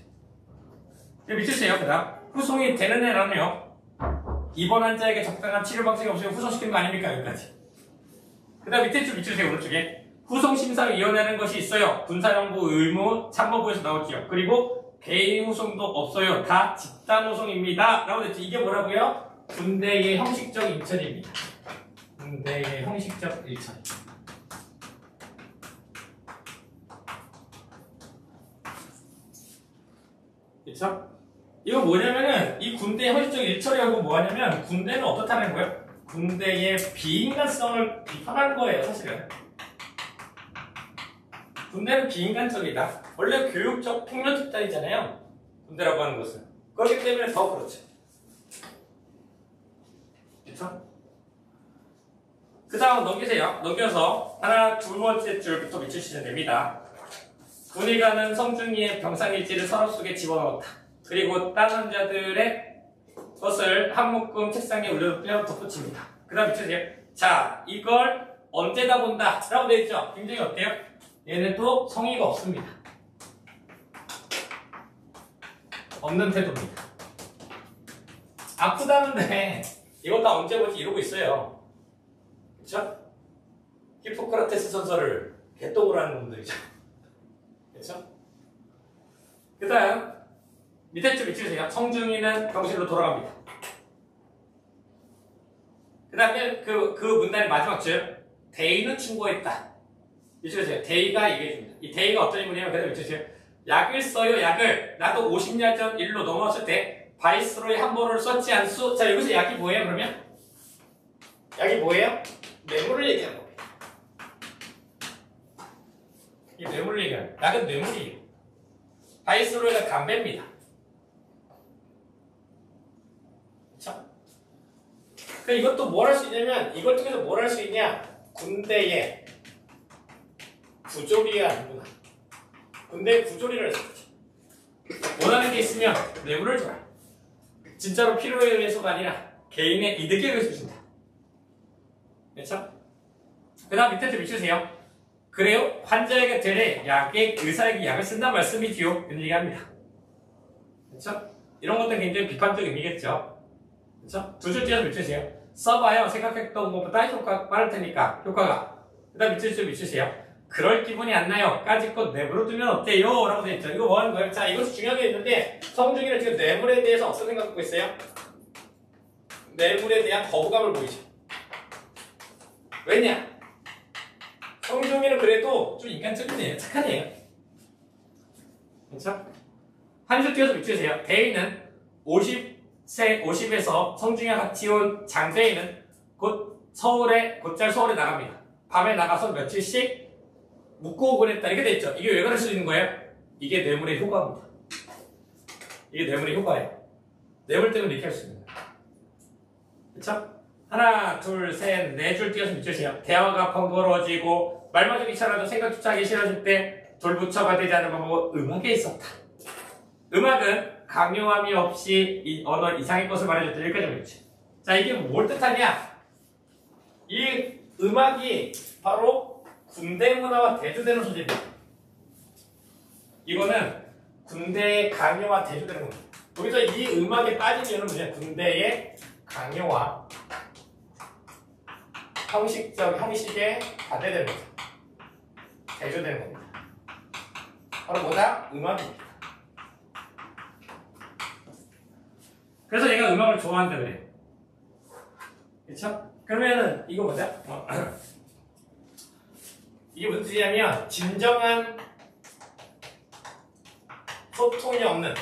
[SPEAKER 1] 밑줄세요. 그 다음 후송이 되느냐는요. 입원 환자에게 적당한 치료 방식이 없으면 후송시키는 거 아닙니까? 여기까지. 그 다음 밑에 줄 밑줄세요. 오른쪽에. 후송심사위원회라는 것이 있어요. 군사정보 의무 참모부에서 나올게요. 그리고 개인 후송도 없어요. 다 집단 후송입니다. 라고 됐죠. 이게 뭐라고요? 군대의 형식적 일처리입니다. 군대의 형식적 일처리. 그쵸? 이거 뭐냐면은 이 군대의 형식적 일처리하고 뭐하냐면 군대는 어떻다는 거예요? 군대의 비인간성을 비판하는 거예요. 사실은. 군대는 비인간적이다. 원래 교육적 평면 집단이잖아요. 군대라고 하는 것은. 그렇기 때문에 더 그렇죠. 그쵸? 그 다음 넘기세요. 넘겨서 하나, 두 번째 줄부터 밑주시면 됩니다. 군이 가는 성중이의 병상일지를 서랍 속에 집어넣었다. 그리고 딴 환자들의 것을 한 묶음 책상에 올려 덧붙입니다. 그 다음 밑주세요. 자, 이걸 언제다 본다. 라고 되어 있죠? 굉장히 어때요? 얘네도 성의가 없습니다. 없는 태도입니다. 아프다는데 이거 다 언제 보지 이러고 있어요. 그쵸? 히포크라테스 선서를 개똥으로 하는 놈들이죠. 그쵸? 그 다음 밑에 줄 밑줄세요. 성중이는 병실로 돌아갑니다. 그 다음에 그 문단의 마지막 줄 대의는 충고했다. 밑줄세요. 대의가 얘기해줍니다. 이 대의가 어떤 인물이냐면 그대로 밑줄세요. 약을 써요. 약을 나도 50년 전 일로 넘어왔을 때 바이스로이 함부로를 썼지 않소. 자 여기서 약이 뭐예요 그러면? 약이 뭐예요? 뇌물을 얘기하는 겁니다. 이 뇌물을 얘기하는 거예요. 약은 뇌물이에요. 바이스로이가 담배입니다. 그쵸? 그러니까 이것도 뭘 할 수 있냐면 이걸 통해서 뭘 할 수 있냐? 군대의 부조리가 아니구나. 군대의 부조리를 할 수 있지. 원하는 게 있으면 뇌물을 줘라. 진짜로 필요에 의해서가 아니라 개인의 이득에 의해서 준다. 그렇죠? 그 다음 밑에 좀 밑주세요. 그래요? 환자에게 되래 약에 의사에게 약을 쓴다는 말씀이지요. 이런 얘기합니다. 그렇죠? 이런 것들은 굉장히 비판적 의미겠죠. 그렇죠? 두 줄 띄어서 밑주세요. 써봐요. 생각했던 것보다 효과가 빠를 테니까 효과가. 그 다음 밑주세요. 그럴 기분이 안 나요. 까짓것 내버려두면 어때요? 라고 되어 있죠. 이거 뭐 하는 거예요? 자, 이것이 중요한 게 있는데 성중이는 지금 뇌물에 대해서 어떤 생각 갖고 있어요? 뇌물에 대한 거부감을 보이죠. 왜냐? 성중이는 그래도 좀 인간적인 애예요. 착한 애예요. 그렇죠? 한 줄 띄어서 밑주세요. 대인은 50에서 성중이와 같이 온 장대인은 곧잘 서울에 나갑니다. 밤에 나가서 며칠씩 묵고 오곤 했다. 이렇게 돼 있죠. 이게 왜 그럴 수 있는 거예요? 이게 뇌물의 효과입니다. 이게 뇌물의 효과예요. 뇌물 때문에 이렇게 할 수 있는 거예요. 그쵸? 하나, 둘, 셋, 네 줄 띄어서 밑주세요. 대화가 번거로워지고 말마저 귀찮아도 생각조차 하기 싫어질 때 돌부처가 되지 않은 방법은 음악에 있었다. 음악은 강요함이 없이 이 언어 이상의 것을 말해줬다. 여기까지 보겠죠. 자, 이게 뭘 뜻하냐? 이 음악이 바로 군대 문화와 대조되는 소재입니다. 이거는 군대의 강요와 대조되는 겁니다. 여기서 이 음악에 빠진 이유는 뭐냐? 군대의 강요와 형식의 반대됩니다. 대조되는 겁니다. 바로 뭐다? 음악입니다. 그래서 얘가 음악을 좋아한다 그래. 그쵸? 그러면은 이거 보자. 이게 무슨 뜻이냐면 진정한 소통이 없는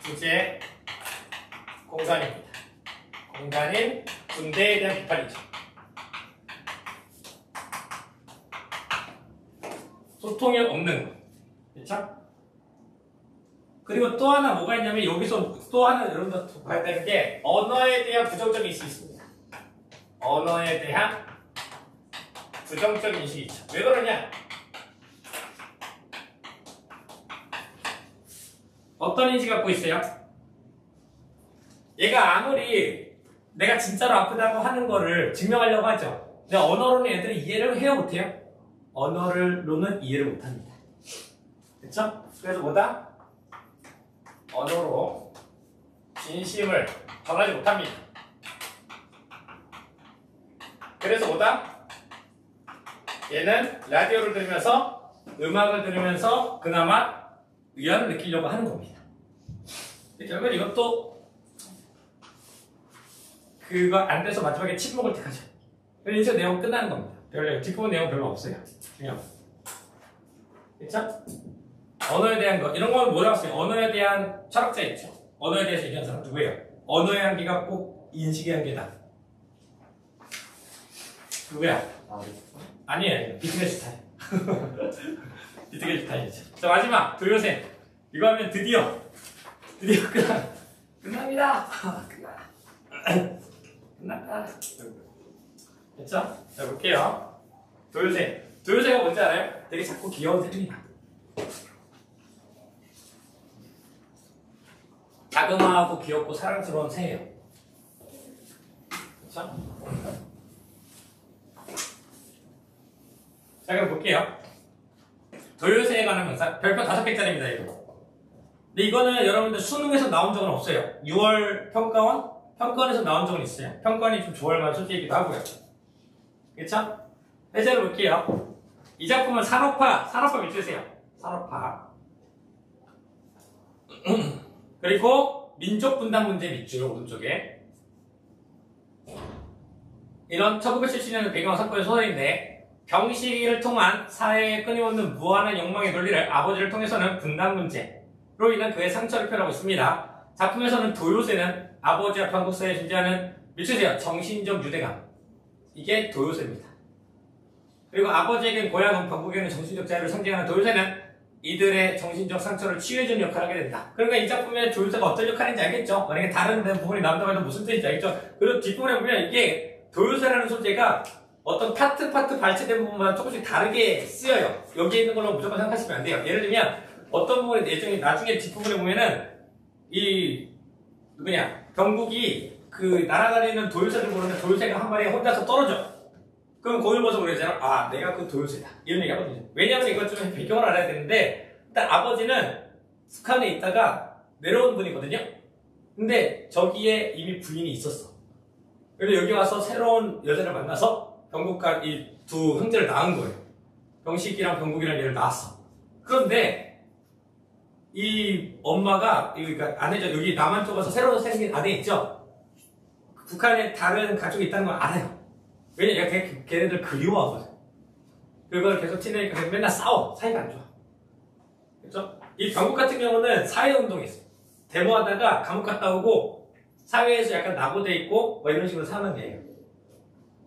[SPEAKER 1] 주제 공간입니다. 공간인 군대에 대한 비판이죠. 소통이 없는 거. 그쵸? 그리고 또 하나 뭐가 있냐면 여기서 또 하나 여러분들 봐야 되는 게 언어에 대한 부정적인 인식이 있습니다. 언어에 대한 부정적인 인식이 있죠. 왜 그러냐? 어떤 인식 갖고 있어요? 얘가 아무리 내가 진짜로 아프다고 하는 거를 증명하려고 하죠. 근데 언어로는 애들이 이해를 해요, 못해요? 언어로는 이해를 못합니다. 그쵸? 그래서 뭐다? 언어로 진심을 전하지 못합니다. 그래서 뭐다? 얘는 라디오를 들으면서 음악을 들으면서 그나마 위안을 느끼려고 하는 겁니다. 결국 이것도 그거 안 돼서 마지막에 침묵을 택하죠. 그래서 이제 내용 끝나는 겁니다. 별로 뒷부분 내용 별로 없어요. 그냥 그쵸? 언어에 대한 거 이런 건 뭐라고 써요? 언어에 대한 철학자 있죠. 언어에 대해서 얘기하는 사람 누구예요? 언어의 한계가 꼭 인식의 한계다. 누구야? 아니에요. 비트겐슈타인. 비트겐슈타인이죠. 자 마지막 도요생. 이거 하면 드디어 끝납니다. 끝났다. 됐죠? 자 볼게요. 도요새가 뭔지 알아요? 되게 작고 귀여운 새입니다. 자그마하고 귀엽고 사랑스러운 새예요. 그쵸? 자 그럼 볼게요. 도요새에 관한 문사 별표 5개짜리입니다. 이거. 근데 이거는 여러분들 수능에서 나온 적은 없어요. 6월 평가원에서 나온 적은 있어요. 평가원이 좀 좋아할 만한 소재이기도 하고요. 그쵸? 해설을 볼게요. 이 작품은 산업화 밑주세요. 산업화. 그리고 민족 분단 문제 밑줄 오른쪽에 이런 1977년의 배경 사건의 소설인데 병식을 통한 사회의 끊임없는 무한한 욕망의 논리를 아버지를 통해서는 분단 문제로 인한 그의 상처를 표현하고 있습니다. 작품에서는 도요새는 아버지와 한국 사회에 존재하는 밑주세요. 정신적 유대감. 이게 도요새입니다. 그리고 아버지에겐 고향은 병국에는 정신적 자유를 상징하는 도요새는 이들의 정신적 상처를 치유해주는 역할을 하게 된다. 그러니까 이 작품의 도요새가 어떤 역할인지 알겠죠? 만약에 다른 부분이 나온다고 해도 무슨 뜻인지 알겠죠? 그리고 뒷부분에 보면 이게 도요새라는 소재가 어떤 파트 발췌된 부분마다 조금씩 다르게 쓰여요. 여기에 있는 걸로 무조건 생각하시면 안 돼요. 예를 들면 어떤 부분이 나중에 뒷부분에 보면은 병국이 그 날아다니는 도요새를 보는데 도요새가 한 마리 혼자서 떨어져. 그럼 거울 보서 그러잖아. 아, 내가 그 도요새다. 이런 얘기 하거든요. 왜냐면 이것 좀 배경을 알아야 되는데, 일단 아버지는 북한에 있다가 내려온 분이거든요. 근데 저기에 이미 부인이 있었어. 그래서 여기 와서 새로운 여자를 만나서 병국과 이 두 형제를 낳은 거예요. 병식이랑 병국이랑 얘를 낳았어. 그런데 이 엄마가 그러니까 아내죠. 여기 남한 쪽 와서 새로 생긴 아내 있죠. 북한에 다른 가족이 있다는 걸 알아요. 왜냐면 얘가 걔네들 그리워하거든. 그걸 계속 티내니까 맨날 싸워. 사이가 안 좋아. 그렇죠? 이 병국 같은 경우는 사회운동이 있어. 데모하다가 감옥 갔다 오고 사회에서 약간 낙오돼 있고 뭐 이런 식으로 사는 얘예요.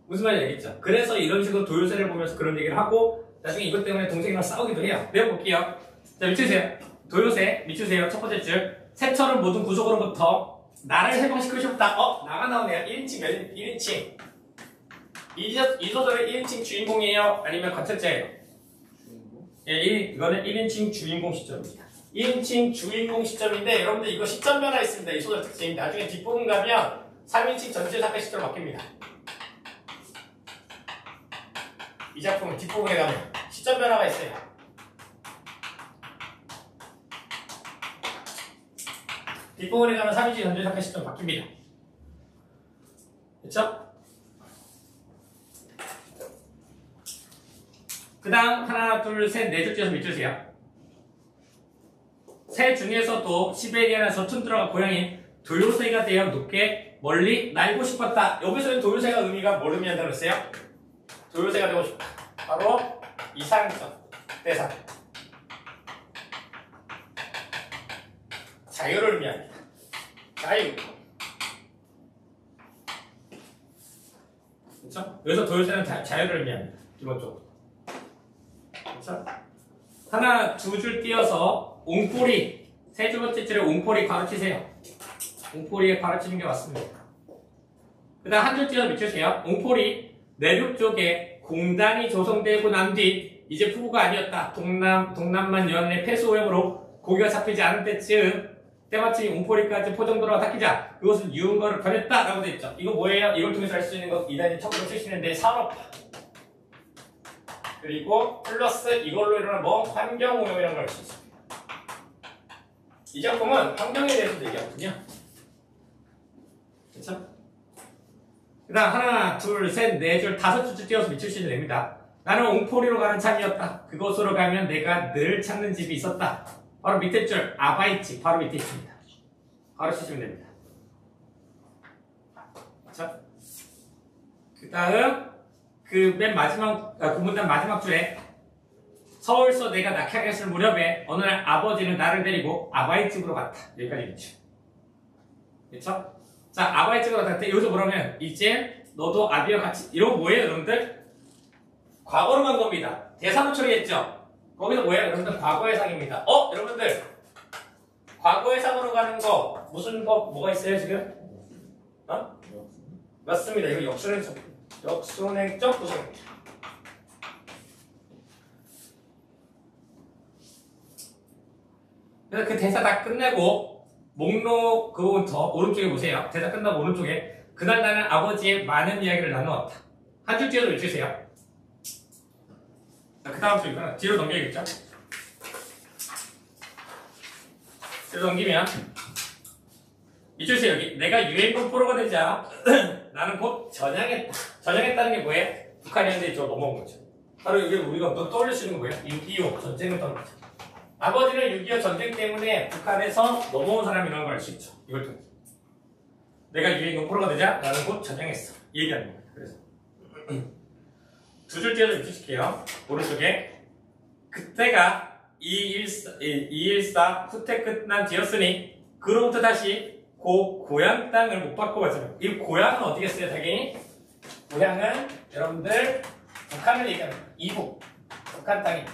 [SPEAKER 1] 무슨 말인지 알겠죠? 그래서 이런 식으로 도요새를 보면서 그런 얘기를 하고 나중에 이것 때문에 동생이랑 싸우기도 해요. 내려볼게요. 자, 밑주세요. 도요새, 밑주세요. 첫 번째 줄. 새처럼 모든 구조로부터 나를 해방시키고 싶다. 나가 나오네요. 1인칭. 이 소설의 1인칭 주인공이에요? 아니면 관찰자예요?
[SPEAKER 2] 주인공?
[SPEAKER 1] 예, 이거는 1인칭 주인공 시점입니다. 1인칭 주인공 시점인데 여러분들 이거 시점 변화 있습니다. 이 소설 특징. 나중에 뒷부분 가면 3인칭 전체 사건 시점으로 바뀝니다. 이 작품은 뒷부분에 가면 시점 변화가 있어요. 뒷부분에 가면 3인칭 전체 사건 시점 바뀝니다. 그쵸? 그 다음 하나 둘 셋 네 줄 띄어서 밑줄 세요. 새 중에서도 시베리아에서 툰드라가 고향인 도요새가 되어 높게 멀리 날고 싶었다. 여기서는 도요새가 의미가 뭘 의미한다고 했어요? 도요새가 되고 싶다. 바로 이상적 대상. 자유를 의미합니다. 자유. 그렇죠? 여기서 도요새는 자유를 의미합니다. 기본적으로. 그렇죠? 하나 두 줄 띄어서 옹꼬리 세 번째 줄에 옹꼬리 가로치세요. 옹꼬리에 가로치는 게 맞습니다. 그 다음 한 줄 띄어서 밑주세요. 옹꼬리 내륙 쪽에 공단이 조성되고 난 뒤 이제 부부가 아니었다. 동남만 연내 폐수 오염으로 고기가 잡히지 않을 때쯤 때마침 옹포리까지 포정도로가 닦이자 그것은 유흥거를 변했다 라고 되어 있죠. 이거 뭐예요? 이걸 통해서 알 수 있는 것 2단이 1970년대 산업화 그리고 플러스 이걸로 일어나는 뭐 환경오염이라는 걸 알 수 있습니다. 이 작품은 환경에 대해서도 얘기하거든요. 그렇죠? 그 다음 하나 둘 셋 네 줄 다섯 줄 띄워서 밑줄시면 됩니다. 나는 옹포리로 가는 참이었다. 그곳으로 가면 내가 늘 찾는 집이 있었다. 바로 밑에 줄 아바이집 바로 밑에 있습니다. 바로 치시면 됩니다. 그렇죠? 그 다음 그 맨 마지막 그 문단 마지막 줄에 서울서 내가 낙향했을 무렵에 어느 날 아버지는 나를 데리고 아바이집으로 갔다. 여기까지 있죠. 그렇죠? 자 아바이집으로 갔다. 여기서 뭐라면 이제 너도 아비와 같이 이런 거 뭐예요 여러분들? 과거로 간 겁니다. 대사로 처리했죠? 거기서 뭐예요? 여러분들 과거의 상입니다. 여러분들 과거의 상으로 가는 거 무슨 거 뭐가 있어요 지금? 맞습니다. 이거 역순행적 구성입니다. 그래서 그 대사 다 끝내고 목록 그 부분 더 오른쪽에 보세요. 대사 끝나고 오른쪽에 그날 나는 아버지의 많은 이야기를 나누었다. 한 줄 뒤로 읽으세요. 그 다음 줄이구나. 뒤로 넘겨야겠죠? 뒤로 넘기면 이줄세요. 여기 내가 유엔군 포로가 되자 나는 곧 전향했다. 전향했다는 게 뭐예요? 북한이 현재 이쪽으로 넘어온 거죠. 바로 이게 우리가 또 떠올릴 수 있는 거 뭐예요? 6.25 전쟁을 떠올리죠. 아버지는 6.25 전쟁 때문에 북한에서 넘어온 사람이라는 걸 알 수 있죠. 이걸 통해서 내가 유엔군 포로가 되자 나는 곧 전향했어. 이 얘기하는 겁니다. 그래서 두 줄 띄어서 유추시켜요. 오른쪽에 그때가 2.14 후퇴 끝난 뒤였으니 그로부터 다시 고향 땅을 못 받고 가잖아요. 이 고향은 어디겠어요? 당연히 고향은 여러분들 북한을 얘기하는 거예요. 이북 북한 땅입니다.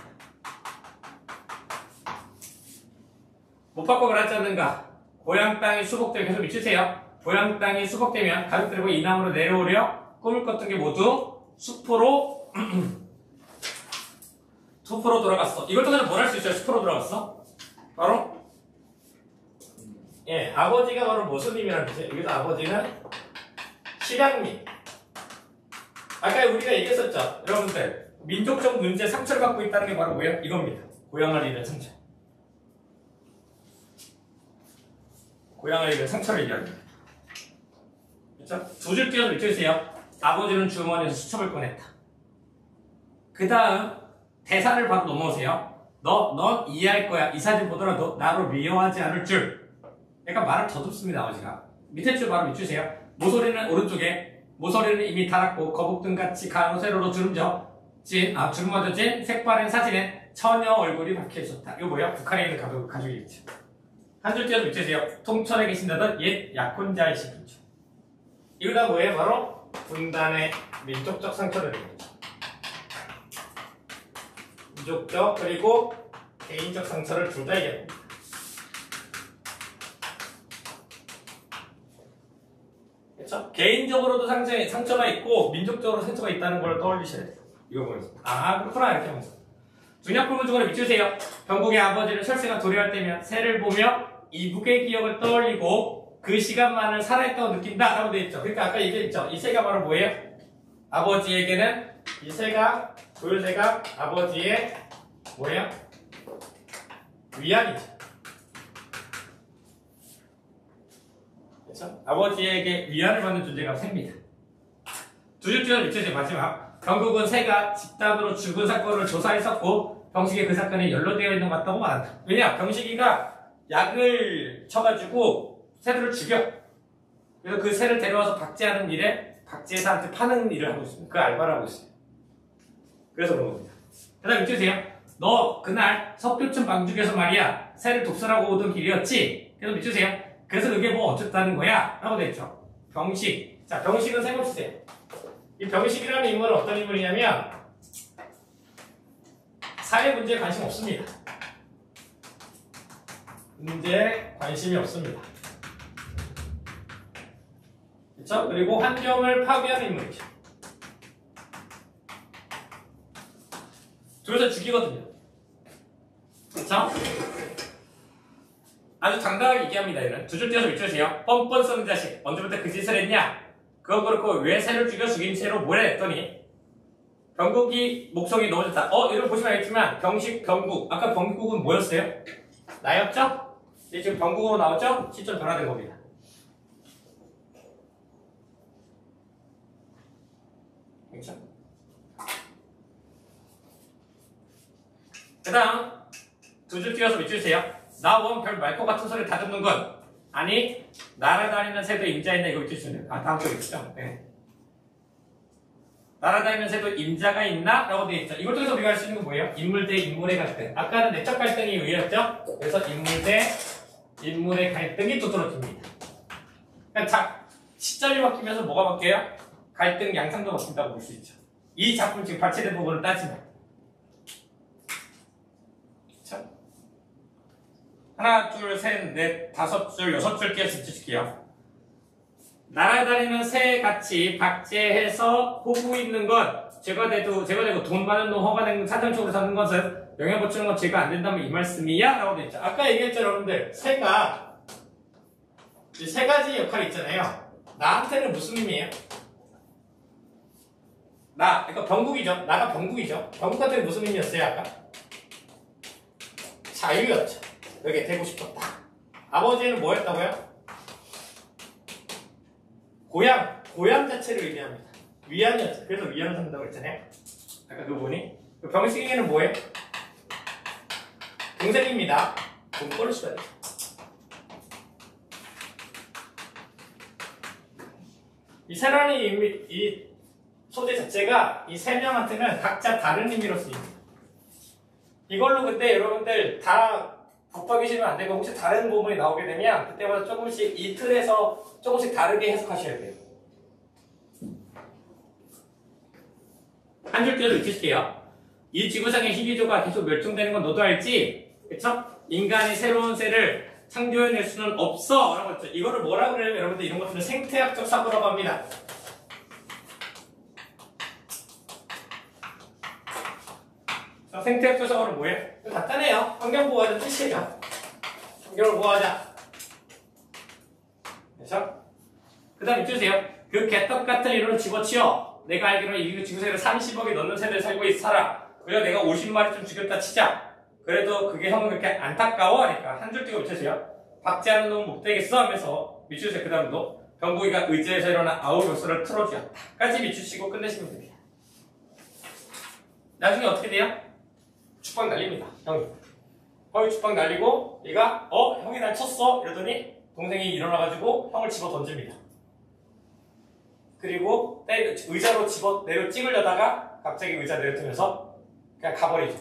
[SPEAKER 1] 못 받고 말하지 않는가? 고향 땅이 수복되면 계속 미치세요. 고향 땅이 수복되면 가족들과 이남으로 내려오려 꿈을 꿨던 게 모두 숲으로 숲으로 돌아갔어. 이걸 통해서 뭘 할 수 있어요? 숲으로 돌아갔어? 바로 아버지가 바로 무슨 의미라는 뜻이에요? 여기서 아버지는 실향민. 아까 우리가 얘기했었죠? 여러분들 민족적 문제 상처를 받고 있다는 게 바로 뭐예요? 이겁니다. 고향을 잃은 상처. 고향을 잃은 상처를 얘기합니다. 그렇죠? 두 줄 띄어서 읽혀주세요. 아버지는 주머니에서 수첩을 꺼냈다. 그 다음 대사를 바로 넘어오세요. 넌 이해할 거야. 이 사진 보더라도 나로 미워하지 않을 줄. 그러니까 말을 더듬습니다. 아버지가. 밑에 줄 바로 밑주세요. 모서리는 오른쪽에 모서리는 이미 닳았고 거북등같이 가로 세로로 주름맞아진 색바른 사진에 처녀 얼굴이 박혀있었다. 이거 뭐예요? 북한에 있는 가족이겠죠. 한 줄 띄어서 밑주세요. 통천에 계신다던 옛 약혼자의 시기죠. 이거가 뭐예요? 바로 분단의 민족적 상처를 얘기합니다. 민족적 그리고 개인적 상처를 둘 다 얘기합니다. 그렇죠? 개인적으로도 상처가 있고 민족적으로 상처가 있다는 걸 떠올리셔야 돼요. 이거 보면서 그렇구나 이렇게 하면서 중약불문 중으로 밑주세요. 병국의 아버지를 철새가 도래할 때면 새를 보며 이북의 기억을 떠올리고 그 시간만을 살아있다고 느낀다 라고 되어 있죠. 그러니까 아까 얘기했죠. 이 새가 바로 뭐예요? 아버지에게는 이 새가 도요새가 아버지의 뭐예요? 위안이죠. 그렇죠? 아버지에게 위안을 받는 존재가 새입니다. 두 줄 띄어서 밑줄 마지막. 경국은 새가 집단으로 죽은 사건을 조사했었고 병식이 그 사건에 연루되어 있는 것 같다고 말한다. 왜냐? 병식이가 약을 쳐가지고 새들을 죽여. 그래서 그 새를 데려와서 박제하는 일에 박제사한테 파는 일을 하고 있습니다. 그 알바를 하고 있어요. 그래서 그런 겁니다. 그 다음 밑줄세요. 너 그날 석교촌 방죽에서 말이야 새를 독설하고 오던 길이었지? 그래서 밑줄세요. 그래서 그게 뭐 어쨌다는 거야? 라고 되어있죠. 병식. 자, 병식은 세 번 치세요. 이 병식이라는 인물은 어떤 인물이냐면 사회 문제에 관심 없습니다. 문제에 관심이 없습니다. 그렇죠? 그리고 환경을 파괴하는 인물이죠. 둘이서 죽이거든요. 그렇죠? 아주 당당하게 얘기합니다. 얘는 두 줄 띄어서 밑줄세요. 뻔뻔 쓰는 자식 언제부터 그 짓을 했냐? 그건 그렇고 왜 새를 죽여 죽인 채로 뭐래 했더니 병국이 목성이 너무 좋다. 이런 보시면 알겠지만 병식, 병국. 아까 병국은 뭐였어요? 나였죠? 이제 지금 병국으로 나왔죠? 시점 변화된 겁니다. 그렇죠? 그 다음 두 줄 띄어서 밑줄세요. 나 원 별 말 것 같은 소리 다 듣는 건 아니 날아다니는 새도 임자있네. 이거 밑줄세요. 다음 쪽 있죠? 네. 날아다니는 새도 임자가 있나? 라고 되어 있죠. 이걸 통해서 우리가 할 수 있는 건 뭐예요? 인물 대 인물의 갈등. 아까는 내적 갈등이 의였죠? 그래서 인물 대 인물의 갈등이 두드러집니다. 그러니까 시점이 바뀌면서 뭐가 바뀌어요? 갈등 양상도 바뀐다고 볼 수 있죠. 이 작품 지금 발췌된 부분을 따지면. 그쵸? 하나, 둘, 셋, 넷, 다섯 줄, 여섯 줄 끼어서 붙여줄게요. 날아다니는 새같이 박제해서 호구 있는 것, 제가 되고 돈 많은 놈 허가 낸 사정적으로 사는 것은 영향 붙이는 건 제가 안 된다면 이 말씀이야? 라고 되어 있죠. 아까 얘기했죠, 여러분들. 새가 세 가지 역할이 있잖아요. 나한테는 무슨 의미예요? 그러니까 병국이죠. 나가 병국이죠. 병국한테는 무슨 의미였어요, 아까? 자유였죠. 여기에 되고 싶었다. 아버지는 뭐였다고요? 고향 자체를 의미합니다. 위안이었죠. 그래서 위안을 산다고 했잖아요. 아까 그분이. 병식에게는 뭐예요? 동생입니다. 돈벌을 써야 돼요. 이 세라는 이 소재 자체가 이 세 명한테는 각자 다른 의미로 쓰입니다. 이걸로 근데 여러분들 다 곱하기시면 안 되고 혹시 다른 부분이 나오게 되면 그때마다 조금씩 이 틀에서 조금씩 다르게 해석하셔야 돼요. 한 줄 띄어서 익히실게요. 이 지구상의 희귀조가 계속 멸종되는 건 너도 알지? 그쵸? 인간이 새로운 새를 창조해낼 수는 없어! 라고 했죠. 이거를 뭐라고 그래요? 여러분들 이런 것들은 생태학적 사고라고 합니다. 자, 생태학적 사고는 뭐예요? 간단해요. 환경보호하자는 뜻이에요. 환경을 보호하자. 그렇죠? 그 다음 밑줄세요. 그 개떡 같은 이론을 집어치워. 내가 알기로는 이 지구상에 30억이 넘는 새들 살고 살아. 그래서 내가 50마리쯤 죽였다 치자. 그래도 그게 형은 그렇게 안타까워? 하니까 한 줄 띄고 밑줄세요. 박제하는 놈은 못 되겠어? 하면서 밑줄세요. 그 다음도 병국이가 의자에서 일어나 아우 묘수를 틀어주었다. 까지 밑주시고 끝내시면 됩니다. 나중에 어떻게 돼요? 죽방 날립니다. 형이. 형이 죽방 날리고 얘가 형이 날 쳤어? 이러더니 동생이 일어나가지고 형을 집어 던집니다. 그리고 의자로 집어 찍으려다가 갑자기 의자 내려뜨면서 그냥 가버리죠.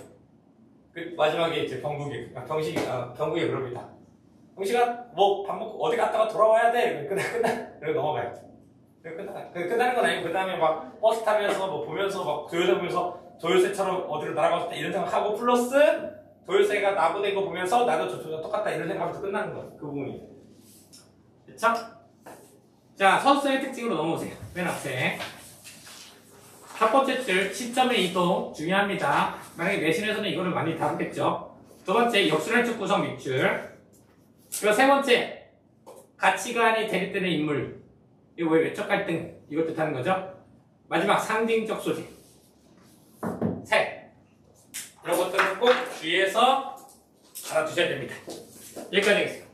[SPEAKER 1] 그 마지막에 이제 병국이 그럽니다. 병식아 뭐 밥 먹고 어디 갔다가 돌아와야 돼. 그리고 넘어가요. 끝나는 건 아니고 그 다음에 막 버스 타면서 뭐 보면서 막 도요새 보면서 도요새처럼 어디로 날아가고 싶다 이런 생각하고 플러스 도요새가 나고 된 거 보면서 나도 저쪽이랑 똑같다 이런 생각하면서 끝나는 거예요. 그 부분이. 그쵸? 자, 서술의 특징으로 넘어오세요. 맨 앞에. 첫 번째 줄, 시점의 이동 중요합니다. 만약에 내신에서는 이거를 많이 다루겠죠. 두 번째, 역술할적 구성 밑줄. 그리고 세 번째, 가치관이 대립되는 인물. 이거 왜 외적 갈등? 이걸 뜻하는 거죠. 마지막, 상징적 소재. 셋. 이런 것들을 꼭 주의해서 알아두셔야 됩니다. 여기까지 하겠습니다.